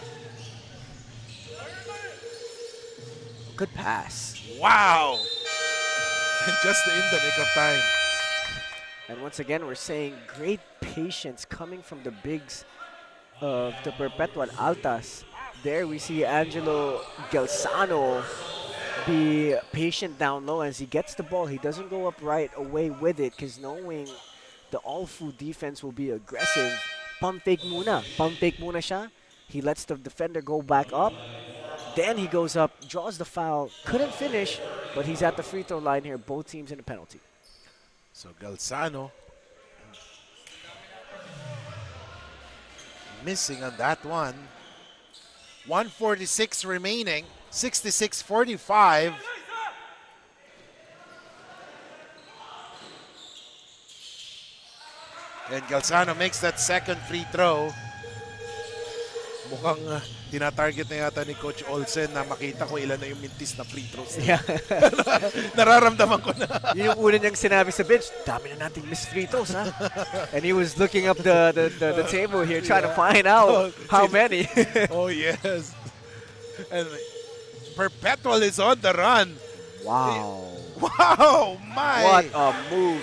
Good pass. Wow! And just in the nick of time. And once again, we're saying great patience coming from the bigs of the Perpetual Altas. There we see Angelo Gelsano be patient down low as he gets the ball. He doesn't go up right away with it because knowing the Olfu defense will be aggressive. Pump fake muna. Pump fake muna siya. He lets the defender go back up. Then he goes up, draws the foul. Couldn't finish, but he's at the free throw line here. Both teams in a penalty. So Gelsano missing on that one. 1:46 remaining. 66-45. And Galzano makes that second free throw. Mukhang tinatarget na yata ni Coach Olsen na makita ko ilan na yung mintis na free throws. Yeah. Nararamdaman ko na. Yun yung una niyang sinabi sa bench, dami na nating missed free throws, ha? And he was looking up the table here, trying to find out how many. Oh, yes. And Perpetual is on the run. Wow. Wow, my. What a move.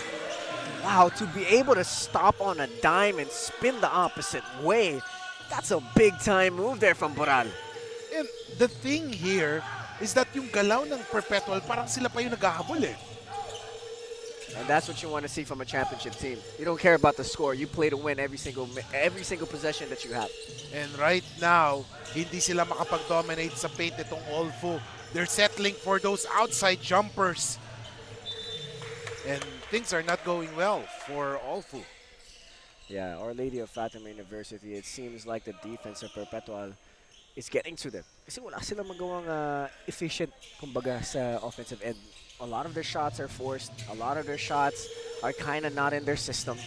Wow, to be able to stop on a dime and spin the opposite way. That's a big-time move there from Boral. And the thing here is that yung galaw ng Perpetual, parang sila pa yung naghahabol eh. And that's what you want to see from a championship team. You don't care about the score. You play to win every single possession that you have. And right now, hindi sila makapag-dominate sa paint itong Olfu. They're settling for those outside jumpers. And things are not going well for Olfu. Yeah, Our Lady of Fatima University, it seems like the defense of Perpetual is getting to them. Kasi wala silang magawang efficient, kumbaga, sa offensive end. A lot of their shots are forced. A lot of their shots are kind of not in their system.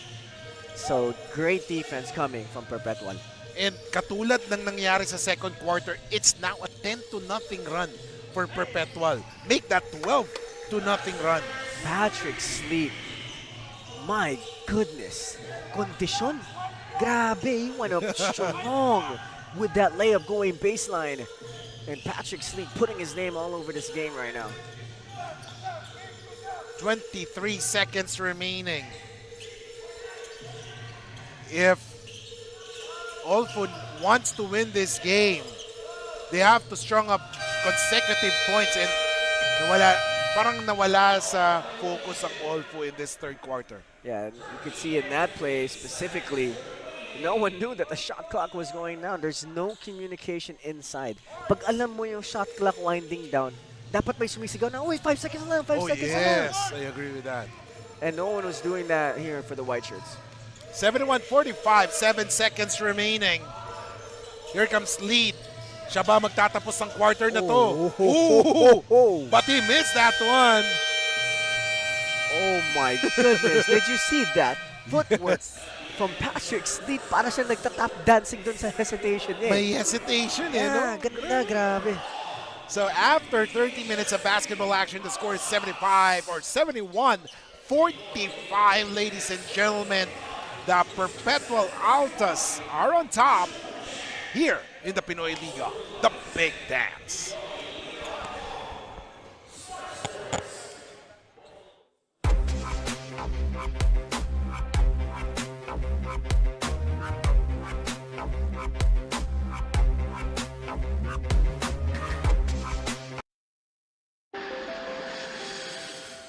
So, great defense coming from Perpetual. And katulad ng nangyari sa second quarter, it's now a 10-0 run for Perpetual. Make that 12-0 run. Patrick Sleep. My goodness. Kondisyon. Grabe. He went up strong with that layup going baseline. And Patrick Sleep putting his name all over this game right now. 23 seconds remaining. If Olfu wants to win this game, they have to strong up consecutive points, and parang nawala sa focus ang Olfu in this third quarter. Yeah, you could see in that play specifically, no one knew that the shot clock was going down. There's no communication inside. Pag alam mo yung shot clock winding down, dapat may sumisigaw na, wait, 5 seconds lang, 5 seconds lang. Yes, I agree with that. And no one was doing that here for the white shirts. 71-45, 7 seconds remaining. Here comes lead. Siya ba magtatapos ng quarter na to? But he missed that one. Oh my goodness, did you see that? Footwork from Patrick Sleep, para siya nagtatap dancing dun sa hesitation niya. May hesitation eh, no? Ganda, grabe. So after 30 minutes of basketball action, the score is 75 or 71-45, ladies and gentlemen. The Perpetual Altas are on top here in the Pinoyliga, the big dance.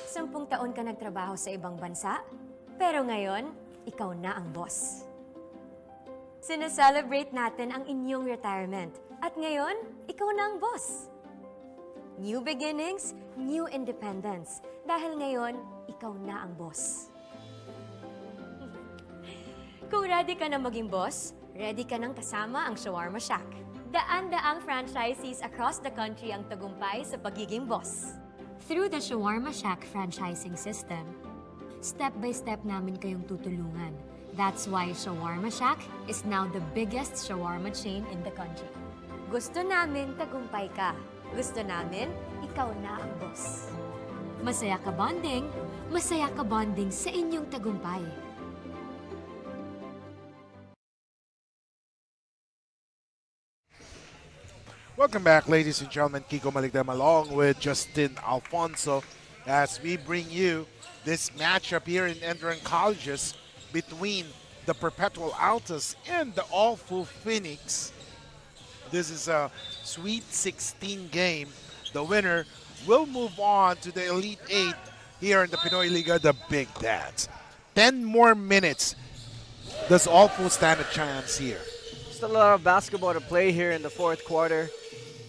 Sampung taon ka nagtrabaho sa ibang bansa, pero ngayon, ikaw na ang boss. Sineselebrate natin ang inyong retirement, at ngayon, ikaw na ang boss. New beginnings, new independence, dahil ngayon, ikaw na ang boss. Kung ready ka na maging boss, ready ka nang kasama ang Shawarma Shack. Daan-daang franchisees across the country ang tagumpay sa pagiging boss. Through the Shawarma Shack franchising system, step-by-step namin kayong tutulungan. That's why Shawarma Shack is now the biggest shawarma chain in the country. Gusto namin tagumpay ka. Gusto namin, ikaw na ang boss. Masaya ka bonding sa inyong tagumpay. Welcome back, ladies and gentlemen. Kiko Maligdam along with Justin Alfonso as we bring you this matchup here in ENDERUN Colleges between the Perpetual Altas and the Olfu Phoenix. This is a Sweet 16 game. The winner will move on to the Elite 8 here in the Pinoyliga, the Big Dance. 10 more minutes. Does Olfu stand a chance here? Still a lot of basketball to play here in the fourth quarter.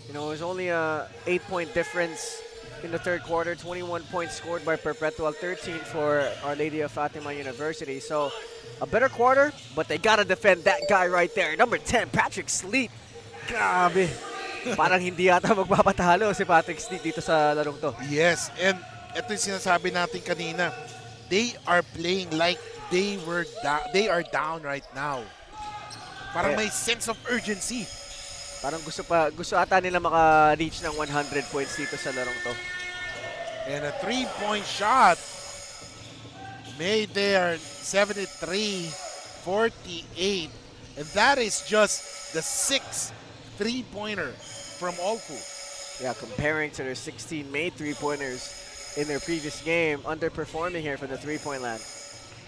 You know, it was only a 8-point difference in the third quarter. 21 points scored by Perpetual, 13 for Our Lady of Fatima University. So a better quarter, but they gotta defend that guy right there. Number 10, Patrick Sleet. Grabe. Parang hindi yata magpapatalo si Patrick Sleet dito sa larong to. Yes, and ito yung sinasabi natin kanina. They are playing like they are down right now. Parang may sense of urgency. Parang gusto ata nila maka-reach ng 100 points dito sa larong to. And a 3-point shot made there, 73-48. And that is just the 6th 3-pointer from Olfu. Yeah, comparing to their 16 made 3-pointers in their previous game, underperforming here from the 3-point land.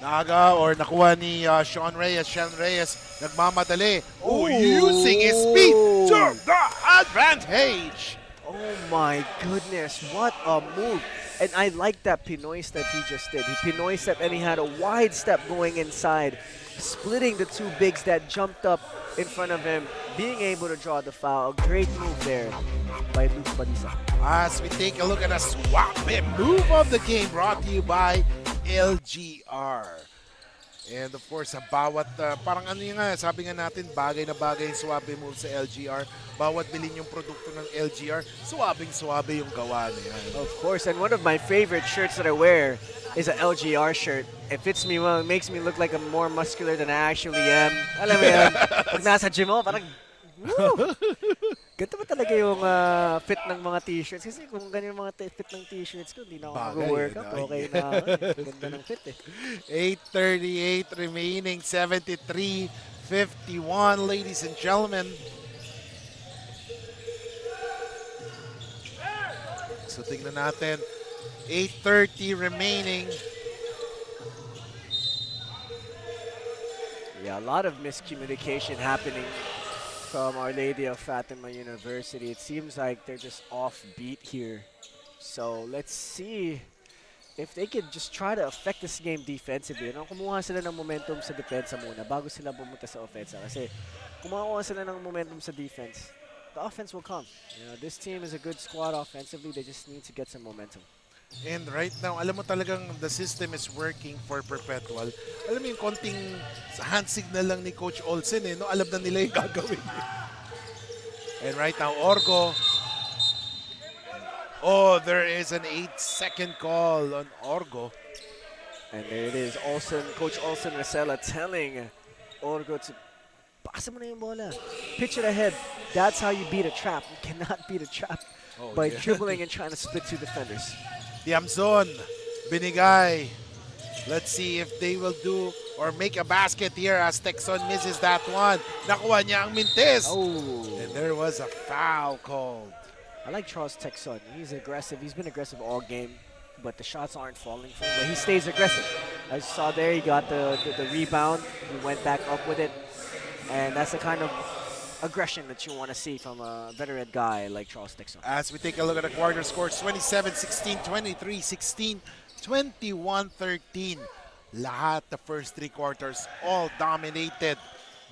Naga or nakuha ni Sean Reyes. Sean Reyes nagmamadali. Oh, using his speed to the advantage. Oh my goodness, what a move. And I like that Pinoy step he just did. He Pinoy step and he had a wide step going inside, splitting the two bigs that jumped up in front of him, being able to draw the foul. A great move there by Luke Padisa. As we take a look at a swap move of the game brought to you by LGR. And of course, bawat, parang ano yung nga, sabi nga natin, bagay na bagay yung swabe move sa LGR. Bawat bilhin yung produkto ng LGR, swabing-swabe yung gawa niya. Of course, and one of my favorite shirts that I wear is an LGR shirt. It fits me well. It makes me look like I'm more muscular than I actually am. Alam mo yan, pag nasa gym mo, parang, woo! Ganito ba talaga yung fit ng mga t-shirts? Kasi kung ganyan yung mga fit ng t-shirts ko, hindi na ako mag-workout. Okay na ako. Ganda ng fit eh. 8:38 remaining, 73-51, ladies and gentlemen. So tingnan natin, 8:30 remaining. Yeah, a lot of miscommunication happening from Our Lady of Fatima University. It seems like they're just off beat here. So let's see if they can just try to affect this game defensively. Kumuha sila ng momentum sa depensa muna bago sila pumunta sa offense. Kasi kumuha sila ng momentum sa defense, the offense will come. You know, this team is a good squad offensively. They just need to get some momentum. And right now, alam mo talagang the system is working for Perpetual. Alam mo yung konting hand signal lang ni Coach Olsen, no? Alam na nila yung gagawin. And right now, Orgo. Oh, there is an 8-second call on Orgo. And there it is, Olsen, Coach Olsen Rosella telling Orgo to pasa mo na yung bola. Pitch it ahead. That's how you beat a trap. You cannot beat a trap by dribbling and trying to split two defenders. Tiamson, binigay. Let's see if they will do or make a basket here as Texon misses that one. Nakuha niya ang mintis. Oh. And there was a foul called. I like Charles Texon. He's aggressive. He's been aggressive all game, but the shots aren't falling for him. But he stays aggressive. As you saw there, he got the rebound. He went back up with it. And that's the kind of aggression that you want to see from a veteran guy like Charles Texon. As we take a look at the quarter scores, 27-16, 23-16, 21-13. Lahat the first three quarters all dominated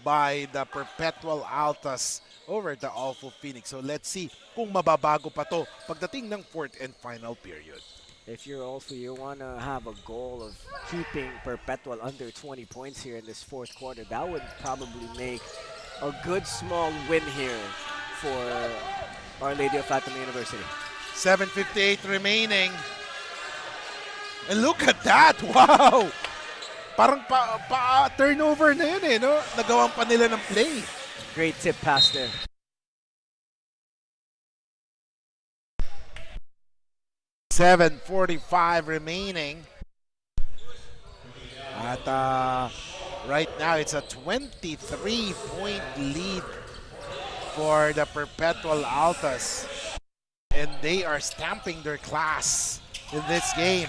by the Perpetual Altas over the Olfu Phoenix. So let's see kung mababago pa to pagdating ng fourth and final period. If you're Olfu, you want to have a goal of keeping Perpetual under 20 points here in this fourth quarter. That would probably make a good small win here for Our Lady of Fatima University. 7:58 remaining. And look at that! Wow! Parang turnover na yun no? Nagawan pa nila ng play. Great tip pass there. $7:45 remaining. At right now, it's a 23-point lead for the Perpetual Altas. And they are stamping their class in this game.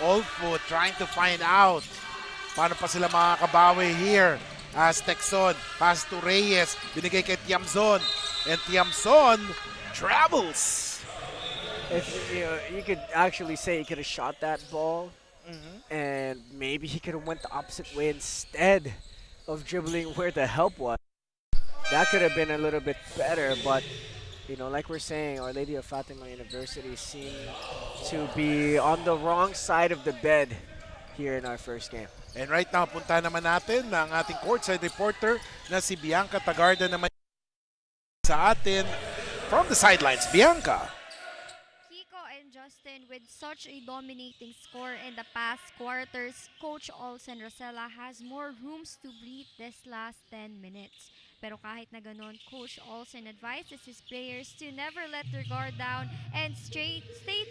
Olfu trying to find out paano pa sila makakabawi here. As Texon, pass to Reyes, binigay kay Tiamson. And Tiamson travels. If you could actually say he could have shot that ball. And maybe he could have went the opposite way instead of dribbling where the help was. That could have been a little bit better, but you know, like we're saying, Our Lady of Fatima University seemed to be on the wrong side of the bed here in our first game. And right now, punta naman natin ng ating courtside reporter na si Bianca Tagarda naman sa atin from the sidelines. Bianca. Justin, with such a dominating score in the past quarters, Coach Olsen Rosella has more rooms to breathe this last 10 minutes. Pero kahit na ganon, Coach Olsen advises his players to never let their guard down and stay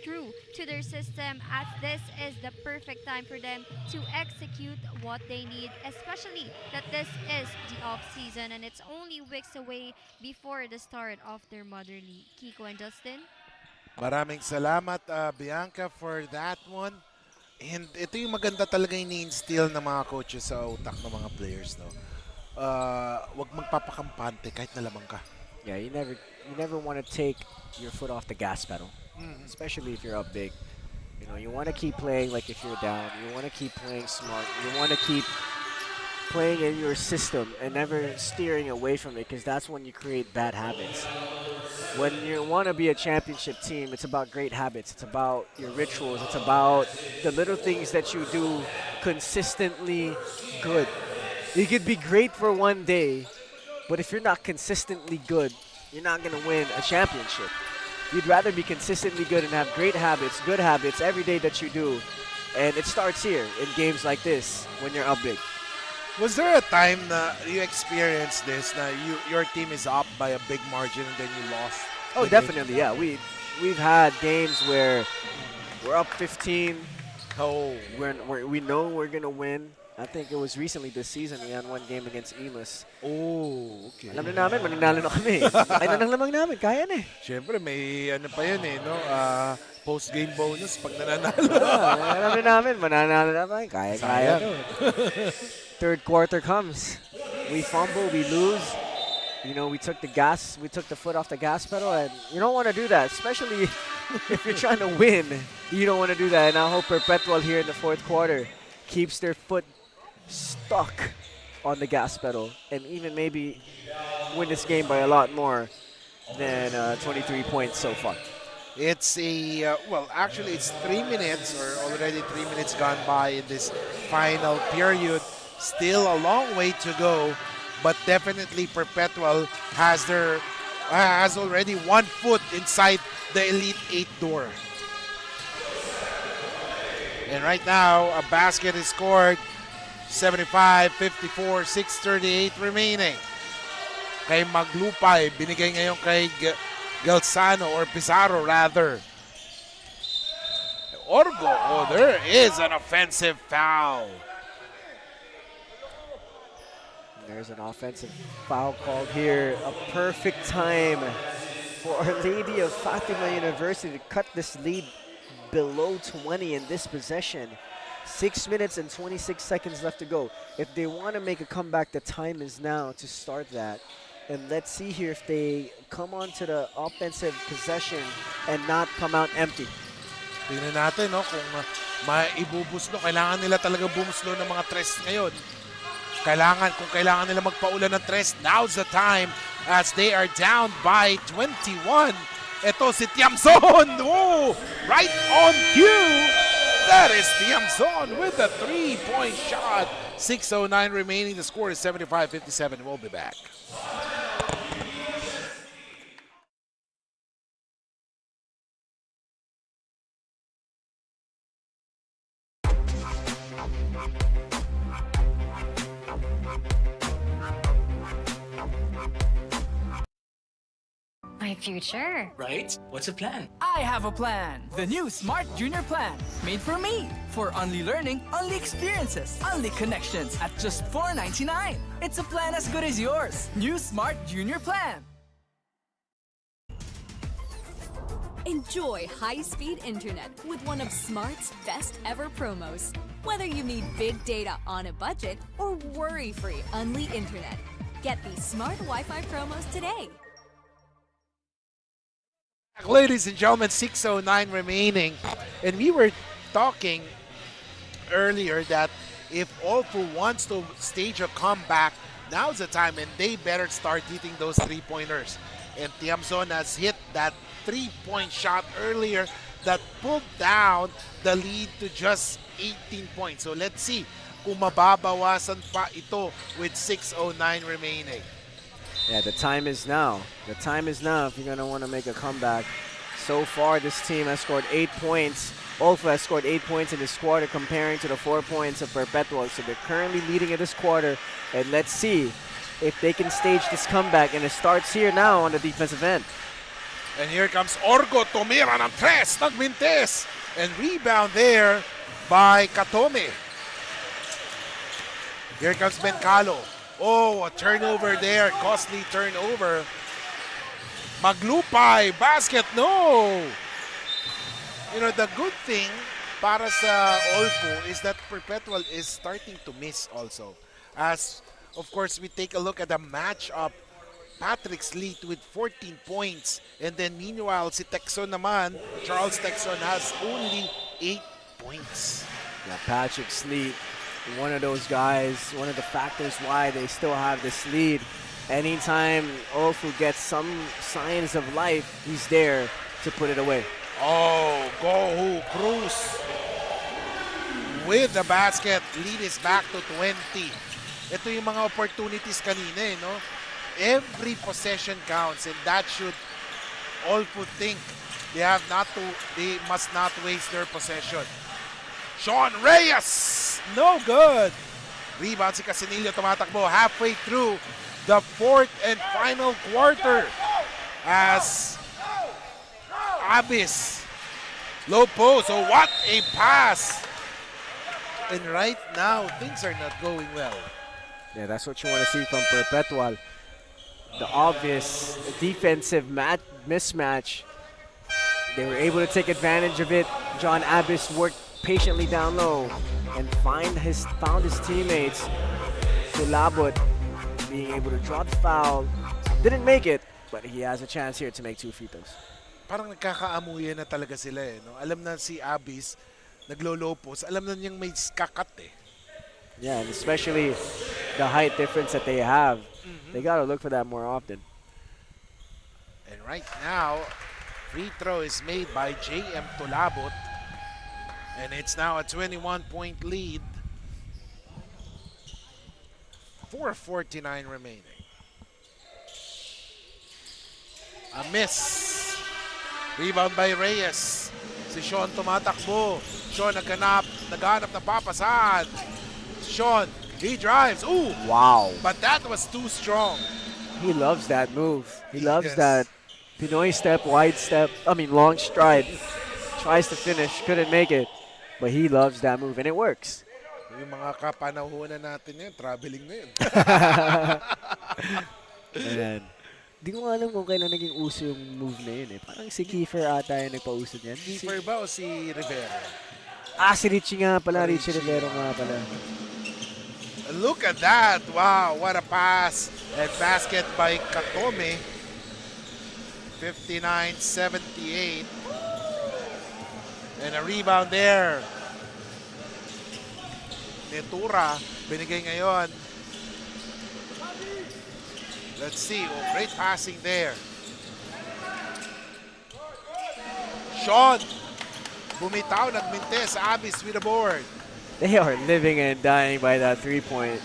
true to their system, as this is the perfect time for them to execute what they need, especially that this is the off-season and it's only weeks away before the start of their mother league. Kiko and Justin? Maraming salamat, Bianca, for that one. And ito yung maganda talaga yung ni-instill ng mga coaches sa utak ng mga players, no? Wag magpapakampante kahit nalamang ka. Yeah, you never want to take your foot off the gas pedal, especially if you're up big. You know, you want to keep playing like if you're down. You want to keep playing smart. You want to keep playing in your system and never steering away from it, because that's when you create bad habits. When you want to be a championship team, it's about great habits. It's about your rituals. It's about the little things that you do consistently good. You could be great for one day, but if you're not consistently good, you're not going to win a championship. You'd rather be consistently good and have great habits, good habits every day that you do. And it starts here in games like this when you're up big. Was there a time na you experienced this, na your team is up by a big margin and then you lost? Oh, definitely, yeah. We've had games where we're up 15. Oh. We know we're going to win. I think it was recently this season we had one game against Emus. Oh, okay. Alam na namin, mananalo na kami. Ay na lang lamang namin, kaya na eh. Siyempre, may ano pa yan eh, no? Post-game bonus pag nananalo. Alam na namin, mananalo na kami, kaya to. Third quarter comes. We fumble, we lose. You know, we took the foot off the gas pedal, and you don't want to do that, especially if you're trying to win. You don't want to do that, and I hope Perpetual here in the fourth quarter keeps their foot stuck on the gas pedal and even maybe win this game by a lot more than 23 points so far. It's actually it's 3 minutes, or already 3 minutes gone by in this final period. Still a long way to go, but definitely Perpetual has already 1 foot inside the Elite 8 door. And right now, a basket is scored. 75-54, 6:38 remaining. Kay Maglupay, binigay ngayon kay Galzano, or Pizarro rather. Orgo, there is an offensive foul. There's an offensive foul called here. A perfect time for Our Lady of Fatima University to cut this lead below 20 in this possession. 6 minutes and 26 seconds left to go. If they want to make a comeback, the time is now to start that. And let's see here if they come onto the offensive possession and not come out empty. Tingnan natin, no, kung maibubuslo. Kailangan nila talaga bumuslo ng mga tres ngayon. Kung kailangan nila magpaulan ng tres, now's the time as they are down by 21. Ito si Tiamzon. Oh, right on cue. That is Tiamzon with a 3-point shot. 6:09 remaining. The score is 75-57. We'll be back. My future. Right? What's the plan? I have a plan. The new Smart Junior Plan. Made for me. For only learning, only experiences, only connections at just $4.99. It's a plan as good as yours. New Smart Junior Plan. Enjoy high-speed internet with one of Smart's best ever promos. Whether you need big data on a budget or worry-free Unli internet. Get these Smart Wi-Fi promos today. Ladies and gentlemen, 6:09 remaining. And we were talking earlier that if Olfu wants to stage a comeback, now's the time, and they better start hitting those three-pointers. And Tiamzon has hit that 3-point shot earlier that pulled down the lead to just 18 points. So let's see kung mababawasan pa ito with 6:09 remaining. Yeah, the time is now. The time is now if you're going to want to make a comeback. So far, this team has scored 8 points. Olfu has scored 8 points in this quarter comparing to the 4 points of Perpetual. So they're currently leading in this quarter. And let's see if they can stage this comeback. And it starts here now on the defensive end. And here comes Orgo, tumira ng tres, nagmintes. And rebound there by Katome. Here comes Bencalo. Oh, a turnover there, costly turnover. Maglupay, basket, no! You know, the good thing para sa Olfu is that Perpetual is starting to miss also. As, of course, we take a look at the matchup. Patrick's lead with 14 points. And then meanwhile, si Texon naman, Charles Texon has only 8 points. Yeah, Patrick's lead, one of those guys, one of the factors why they still have this lead. Anytime Olfu gets some signs of life, he's there to put it away. Oh, Gohu Cruz with the basket. Lead is back to 20. Ito yung mga opportunities kanina, eh, no? Every possession counts, and that should Olfu think they must not waste their possession. Sean Reyes, no good. Rebound si Casinillo, tumatakbo halfway through the fourth and final quarter as Abyss low post. Oh, what a pass! And right now, things are not going well. Yeah, that's what you want to see from Perpetual. The obvious defensive mismatch. They were able to take advantage of it. John Abyss worked patiently down low and found his teammates. Tulabot being able to draw the foul. Didn't make it, but he has a chance here to make 2 free throws. Parang nagkakaamuyan na talaga sila, eh, no? Alam na si Abyss, naglo-low-post. Alam na niyang may kakat, eh. Yeah, and especially the height difference that they have. They got to look for that more often. And right now, free throw is made by JM Tulabot. And it's now a 21-point lead. 4:49 remaining. A miss. Rebound by Reyes. Si Sean tumatakbo. Sean naghanap na papasahan. Sean, he drives. Ooh! Wow. But that was too strong. He loves that move. He loves that Pinoy step, wide step, long stride. Tries to finish, couldn't make it. But he loves that move, and it works. Yung mga kapanahunan natin yun, traveling na yun. Man. Di ko alam kung kailan naging uso yung move na yun, eh. Parang si Kiefer ata yung nagpa-uso niyan. Kiefer ba o si Rivera? Si Richie nga pala. Richie Rivera nga pala. Look at that. Wow, what a pass. And basket by Katome. 59-78. And a rebound there. Netura, binigay ngayon. Let's see. Oh, great passing there. Sean, bumitaw, nagmintes. Abyss with the board. They are living and dying by that three-point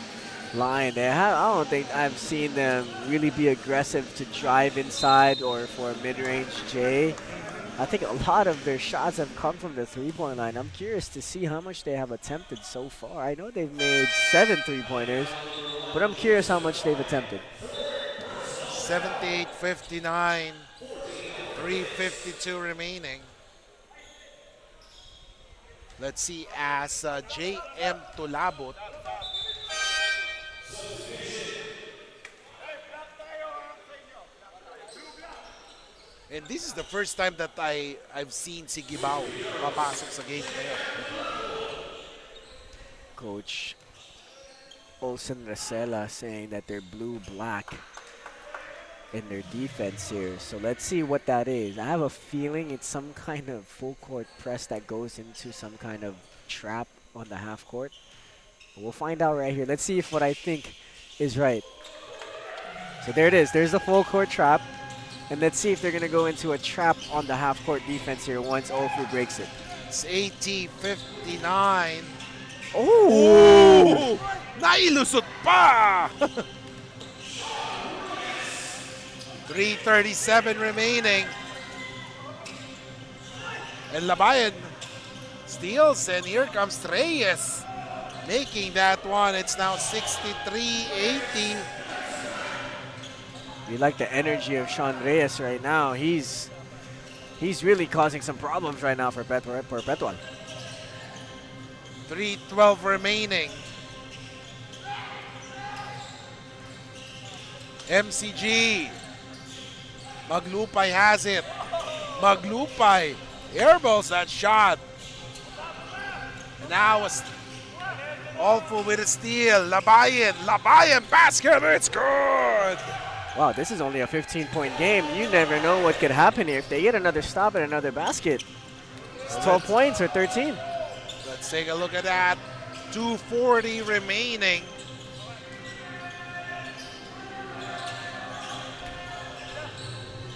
line. I don't think I've seen them really be aggressive to drive inside or for a mid-range J. I think a lot of their shots have come from the three-point line. I'm curious to see how much they have attempted so far. I know they've made 7 three-pointers, but I'm curious how much they've attempted. 78-59, 3:52 remaining. Let's see as JM Tulabot and this is the first time that I've seen si Gibao papasok sa game ngayon. Coach Olsen Racela saying that they're blue-black in their defense here. So let's see what that is. I have a feeling it's some kind of full court press that goes into some kind of trap on the half court. We'll find out right here. Let's see if what I think is right. So there it is. There's the full court trap. And let's see if they're going to go into a trap on the half court defense here once Olfu breaks it. It's 80-59. Oh! Nailusot pa! 3:37 remaining. And Labayan steals, and here comes Reyes making that one. It's now 63-80. We like the energy of Sean Reyes right now. He's really causing some problems right now for Perpetual. 3:12 remaining. MCG. Maglupay has it. Maglupay airballs that shot. And now Olfu with a steal. Labayan basket. It's good. Wow, this is only a 15-point game. You never know what could happen here. If they get another stop and another basket, it's 12 points or 13. Let's take a look at that. 2:40 remaining.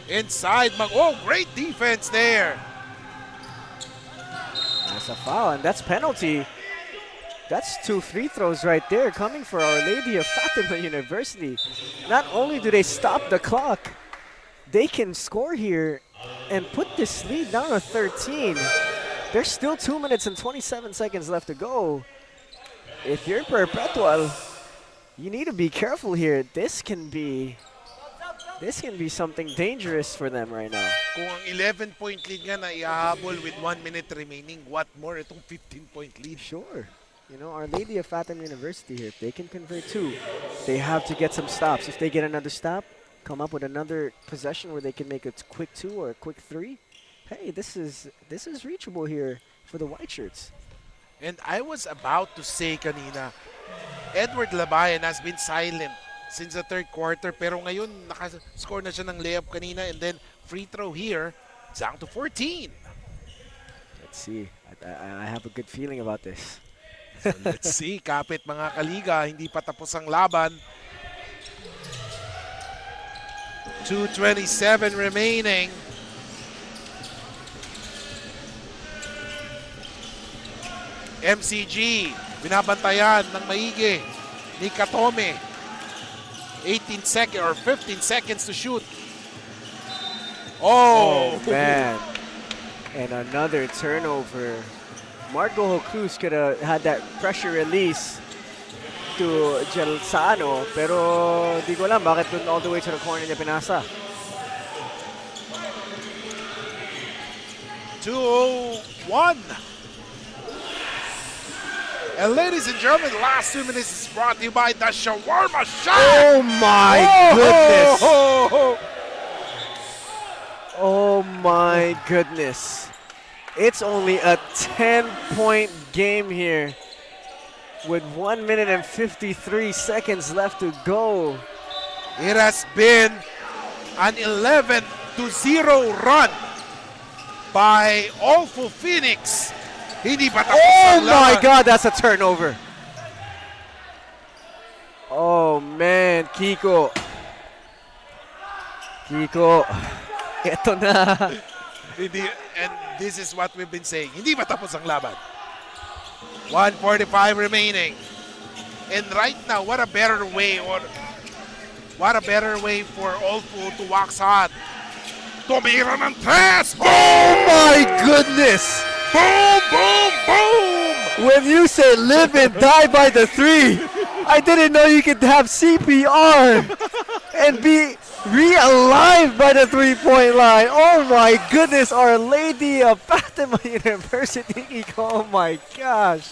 Inside, oh, great defense there. That's a foul, and that's penalty. That's 2 free throws right there coming for Our Lady of Fatima University. Not only do they stop the clock, they can score here and put this lead down to 13. There's still 2 minutes and 27 seconds left to go. If you're Perpetual, you need to be careful here. This can be something dangerous for them right now. Kung ang 11-point lead nga na ihahabol with 1 minute remaining, what more itong 15-point lead? Sure. You know, Our Lady of Fatima University here, if they can convert 2, they have to get some stops. If they get another stop, come up with another possession where they can make a quick 2 or a quick 3, hey, this is reachable here for the white shirts. And I was about to say kanina, Edward Labayan has been silent since the third quarter, pero ngayon nakascore na siya ng layup kanina, and then free throw here, down to 14. Let's see. I have a good feeling about this. So let's see, kapit mga kaliga, hindi pa tapos ang laban. 2:27 remaining. MCG, binabantayan ng maigi ni Katome. 18 seconds or 15 seconds to shoot. Oh, man. And another turnover. Marco Cruz could have had that pressure release to Gelsano, pero di ko alam bakit dun all the way to the corner niya pinasa. 2:01. And ladies and gentlemen, the last 2 minutes is brought to you by the Shawarma Shop. Oh my goodness. Oh my goodness. It's only a 10-point game here with 1 minute and 53 seconds left to go. It has been an 11-0 run by Olfu Phoenix. Hindi pa tapos ang Oh my laban. God, that's a turnover. Oh man, Kiko. Ito na. And this is what we've been saying. Hindi pa tapos ang laban. 1:45 remaining. And right now, what a better way for Olfu to wax hot. Tumira ng tres! Oh my goodness! Boom, boom, boom! When you say live and die by the 3, I didn't know you could have CPR and be realigned by the 3-point line. Oh my goodness, Our Lady of Fatima University. Oh my gosh.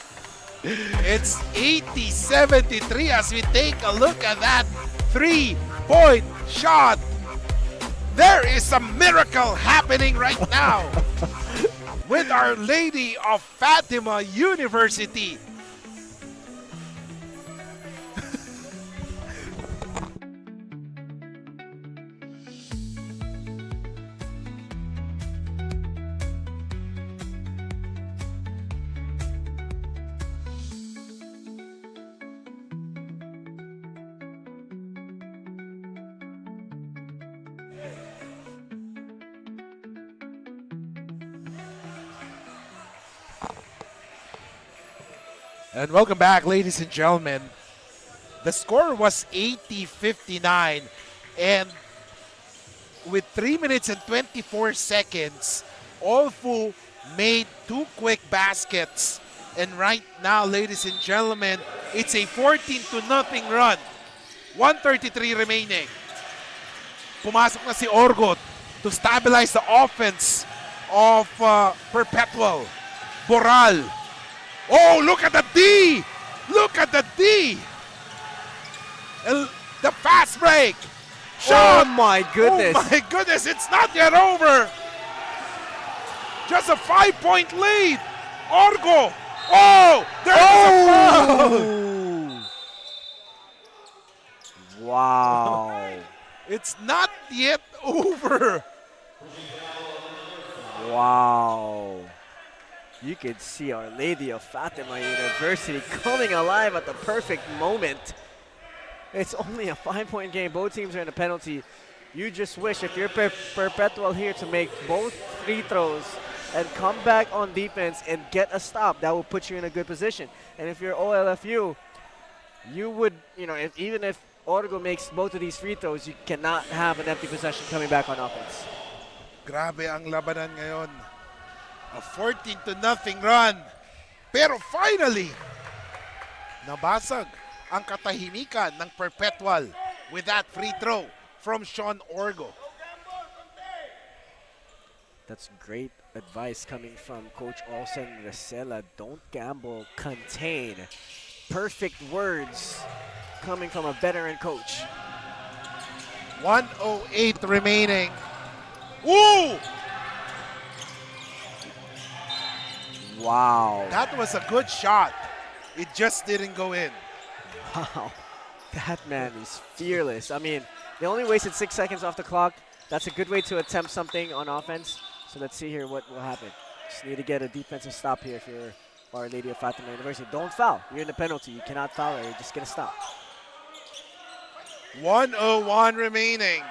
It's 80-73 as we take a look at that 3-point shot. There is a miracle happening right now with Our Lady of Fatima University. And welcome back, ladies and gentlemen. The score was 80-59, and with 3 minutes and 24 seconds, Olfu made 2 quick baskets. And right now, ladies and gentlemen, it's a 14-0 run. 1:33 remaining. Pumasok na si Orgo to stabilize the offense of Perpetual. Boral. Oh, look at the D! Look at the D! The fast break. Shot! Oh my goodness. Oh my goodness, it's not yet over. Just a 5-point lead. Orgo. Oh, there's a foul. Wow. It's not yet over. Wow. You can see Our Lady of Fatima University coming alive at the perfect moment. It's only a 5-point game. Both teams are in a penalty. You just wish if you're Perpetual here to make both free throws and come back on defense and get a stop. That will put you in a good position. And if you're OLFU, you would, even if Orgo makes both of these free throws, you cannot have an empty possession coming back on offense. Grabe ang labanan ngayon. A 14-0 run. Pero finally, nabasag ang katahimikan ng Perpetual with that free throw from Sean Orgo. That's great advice coming from Coach Olsen Resela. Don't gamble, contain. Perfect words coming from a veteran coach. 1:08 remaining. Ooh! Wow. That was a good shot. It just didn't go in. Wow. That man is fearless. I mean, they only wasted 6 seconds off the clock. That's a good way to attempt something on offense. So let's see here what will happen. Just need to get a defensive stop here if you're Our Lady of Fatima University. Don't foul. You're in the penalty. You cannot foul it. You're just going to stop. 1:01 remaining.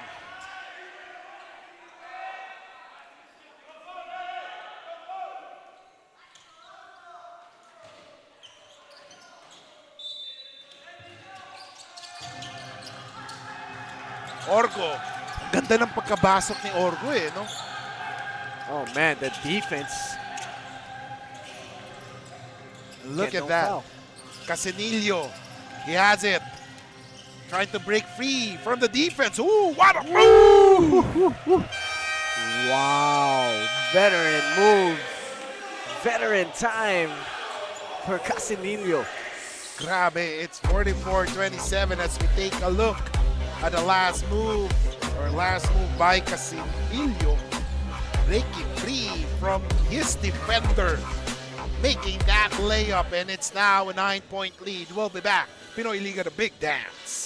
Orgo. Ang ganda ng pagkabasok ni Orgo no? Oh man, the defense. Look at that. Casinillo. He has it. Trying to break free from the defense. Ooh, what a move! Wow. Veteran move. Veteran time for Casinillo. Grabe, it's 44-27 as we take a look at the last move by Casinillo, breaking free from his defender, making that layup, and it's now a 9-point lead. We'll be back. Pinoyliga, the big dance.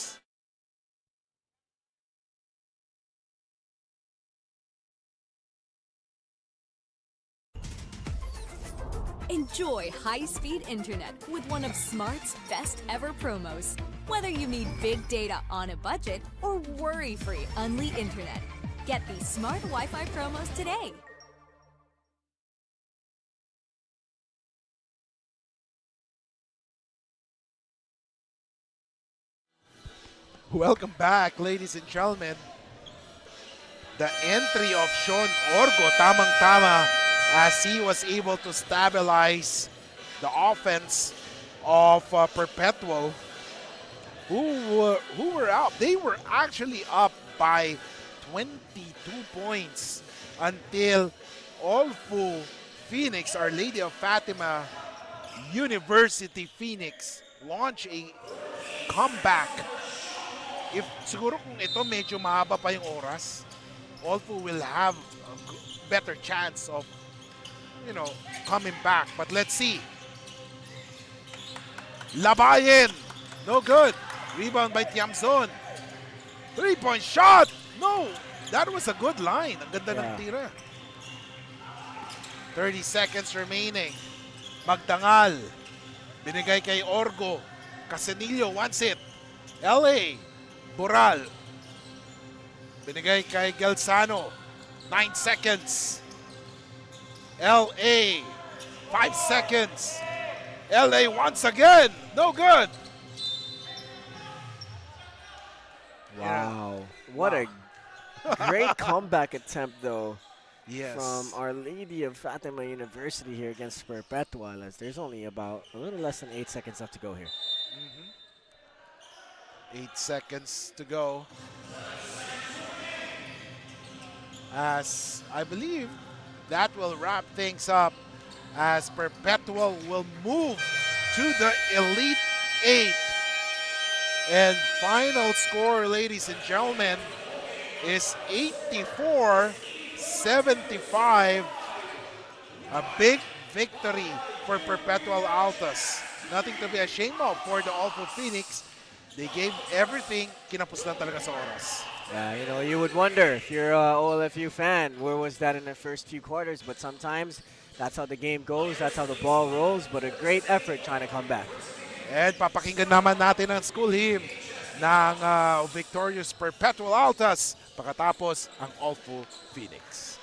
Enjoy high-speed internet with one of Smart's best ever promos. Whether you need big data on a budget or worry-free Unli internet, get these smart Wi-Fi promos today. Welcome back, ladies and gentlemen. The entry of Sean Orgo, tamang-tama, as he was able to stabilize the offense of Perpetual, who were up. They were actually up by 22 points until Olfu Phoenix, Our Lady of Fatima University Phoenix, launched a comeback. If siguro kung ito medyo mahaba pa yung oras, Olfu will have a better chance of coming back. But let's see. Labayen. No good. Rebound by Tiamzon. 3-point shot. No. That was a good line. Ang ganda ng tira. 30 seconds remaining. Magdangal. Binigay kay Orgo. Casinillo wants it. LA. Boral. Binigay kay Gelsano. 9 seconds. LA. 5 seconds. LA once again. No good. Wow. What a great comeback attempt, though. Yes. from Our Lady of Fatima University here against Perpetual, as there's only about a little less than 8 seconds left to go here. 8 seconds to go. As I believe that will wrap things up, as Perpetual will move to the Elite 8. And final score, ladies and gentlemen, is 84-75. A big victory for Perpetual Altas. Nothing to be ashamed of for the Olfu Phoenix. They gave everything, kinapos lang talaga sa oras. Yeah, you know, you would wonder if you're a OLFU fan, where was that in the first few quarters? But sometimes that's how the game goes, that's how the ball rolls, but a great effort trying to come back. And papakinggan naman natin ang school hymn ng victorious Perpetual Altas pagkatapos ang Olfu Phoenix.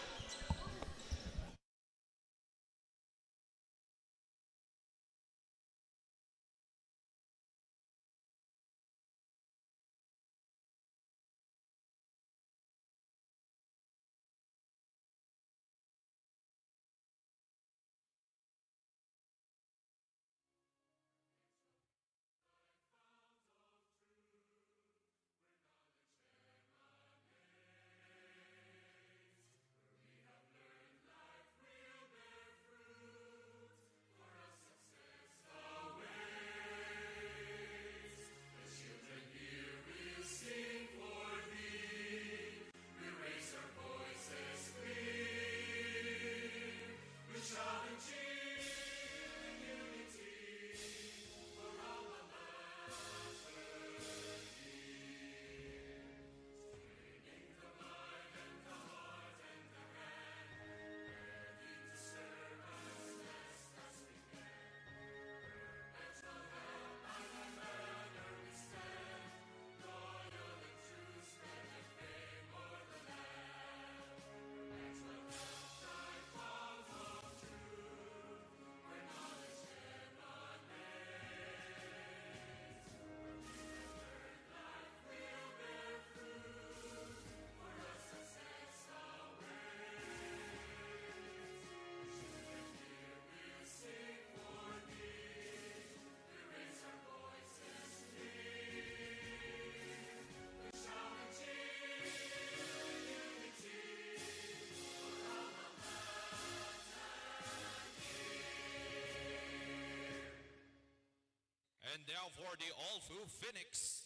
And now for the Olfu Phoenix.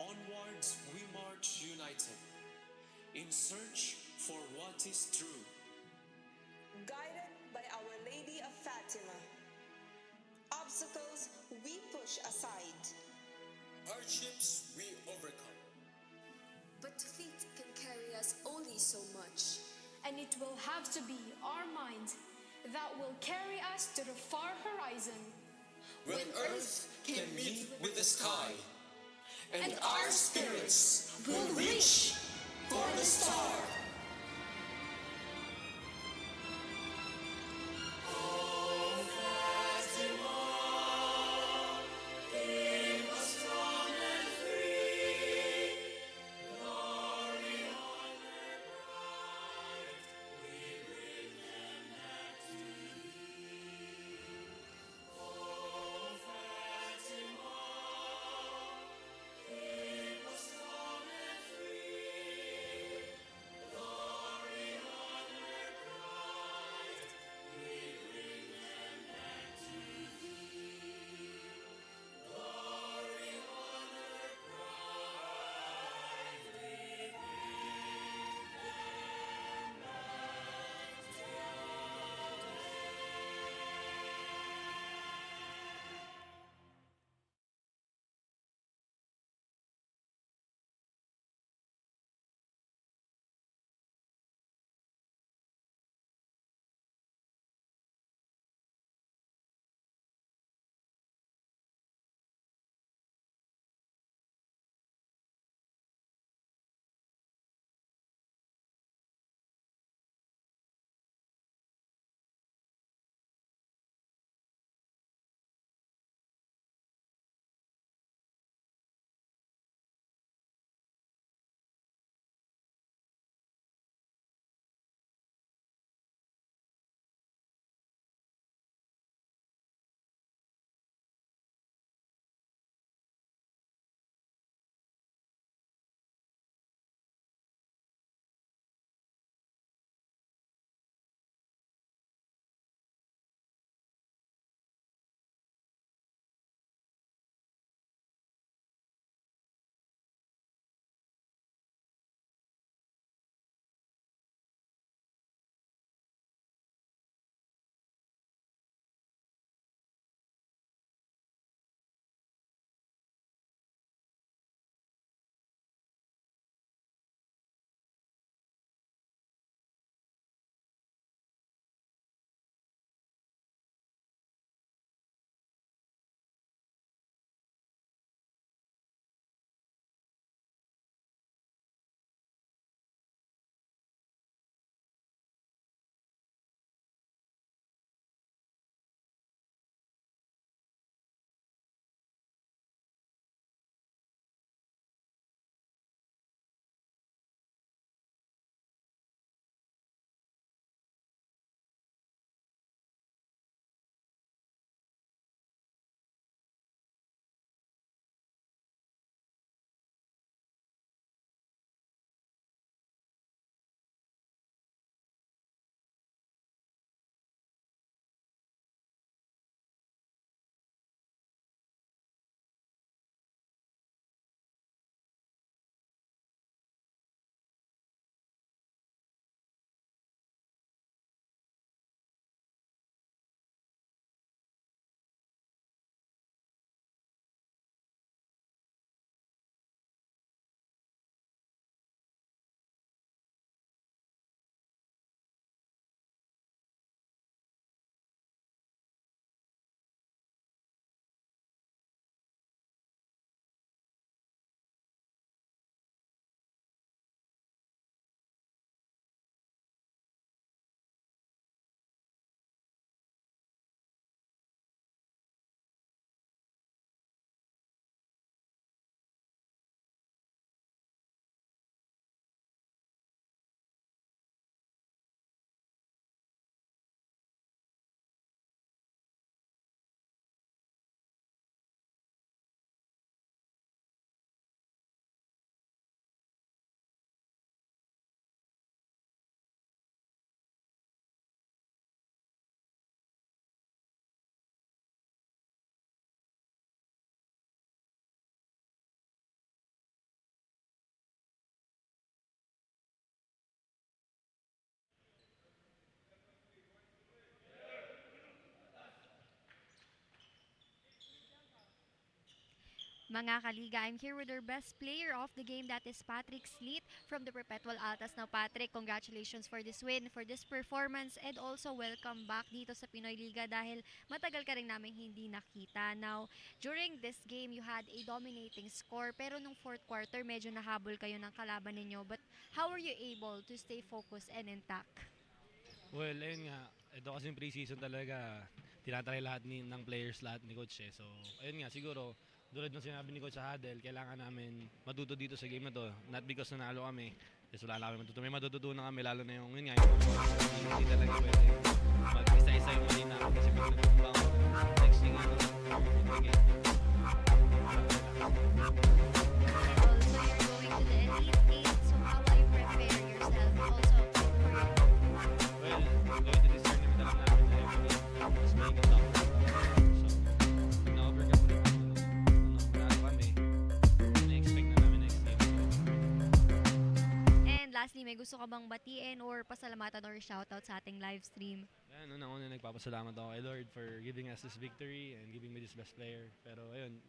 Onwards we march united, in search for what is true. Guided by Our Lady of Fatima, obstacles we push aside. Hardships we overcome. But feet can carry us only so much. And it will have to be our mind that will carry us to the far horizon. When earth can meet with the sky, and our spirits will reach for the star. Mga kaliga, I'm here with our best player of the game, that is Patrick Sleet from the Perpetual Altas. Now Patrick, congratulations for this win, for this performance, and also welcome back dito sa Pinoyliga dahil matagal ka rin namin hindi nakita. Now, during this game, you had a dominating score, pero nung fourth quarter, medyo nahabol kayo ng kalaban ninyo. But how were you able to stay focused and intact? Well, ayun nga. Ito kasi yung preseason talaga, tinatry lahat ng players, lahat ni Coach eh. So, ayun nga, siguro, tulad ng sinabi ni Coach sa huddle, kailangan namin matuto dito sa game na to. Not because nanalo kami, kasi wala kami matuto. May matututunan kami, lalo na yung, yun nga, yung hindi talaga pwede mag-isa-isa yung mali namin kasi pag nagtumbang, next thing you know, yung game. Also, you're going to the Elite 8, so how will you prepare yourself also for your Well, going to this tournament alam namin na every game is making it tougher. So, na-overcome ko naman lahat kami. Na-expect na namin next game. And lastly, may gusto ka bang batiin or pasalamatan or shoutout sa ating live stream? Ayan, unang-una nagpapasalamat ako kay Lord for giving us this victory and giving me this best player. Pero ayun,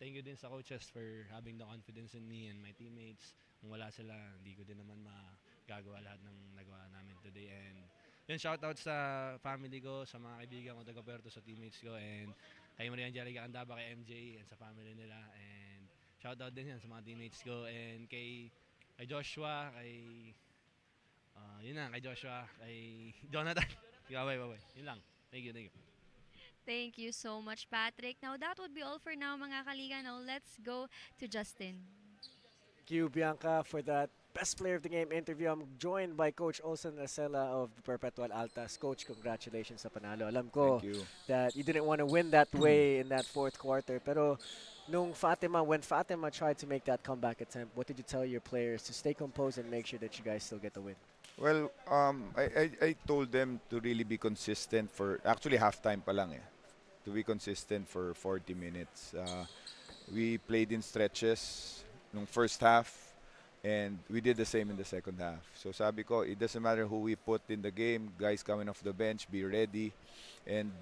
thank you din sa coaches for having the confidence in me and my teammates. Kung wala sila, hindi ko din naman magagawa lahat ng nagawa namin today. And yun, shoutout sa family ko, sa mga kaibigan ko, taga-Puerto, sa teammates ko, and kay Maria Angelica Candaba, kay MJ, and sa family nila. And shoutout din yan sa mga teammates ko, and kay Joshua, kay Joshua, kay Jonathan. Bye. Yun lang. Thank you. Thank you so much, Patrick. Now, that would be all for now, mga kaliga. Now, let's go to Justin. Thank you, Bianca, for that best player of the game interview. I'm joined by Coach Olsen Racela of the Perpetual Altas. Coach, congratulations sa panalo. Alam ko that you didn't want to win that way in that fourth quarter. Pero when Fatima tried to make that comeback attempt, what did you tell your players to stay composed and make sure that you guys still get the win? Well, I told them to really be consistent for, actually halftime pa lang to be consistent for 40 minutes. We played in stretches nung first half, and we did the same in the second half. So sabi ko, it doesn't matter who we put in the game, guys coming off the bench, be ready. And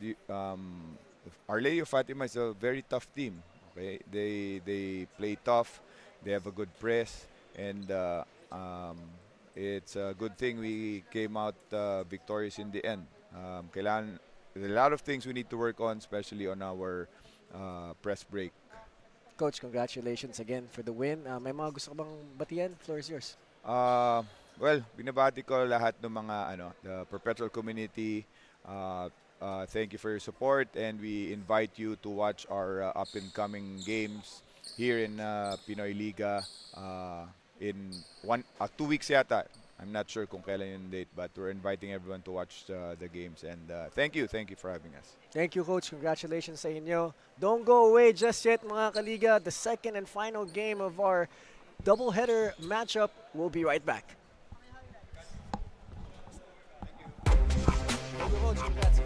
Arleo Fatima is a very tough team. Okay, they play tough, they have a good press, and it's a good thing we came out victorious in the end. There are a lot of things we need to work on, especially on our press break. Coach, congratulations again for the win. May mga gusto ka bang batiyan? Floor is yours. Well, binabati ko lahat ng mga the Perpetual community. Thank you for your support, and we invite you to watch our up-and-coming games here in Pinoyliga in 2 weeks yata. I'm not sure kung kailan yung date, but we're inviting everyone to watch the games. And thank you for having us. Thank you, Coach. Congratulations sa inyo. Don't go away just yet, mga kaliga. The second and final game of our doubleheader matchup. We'll be right back. Thank you, Coach. Congrats.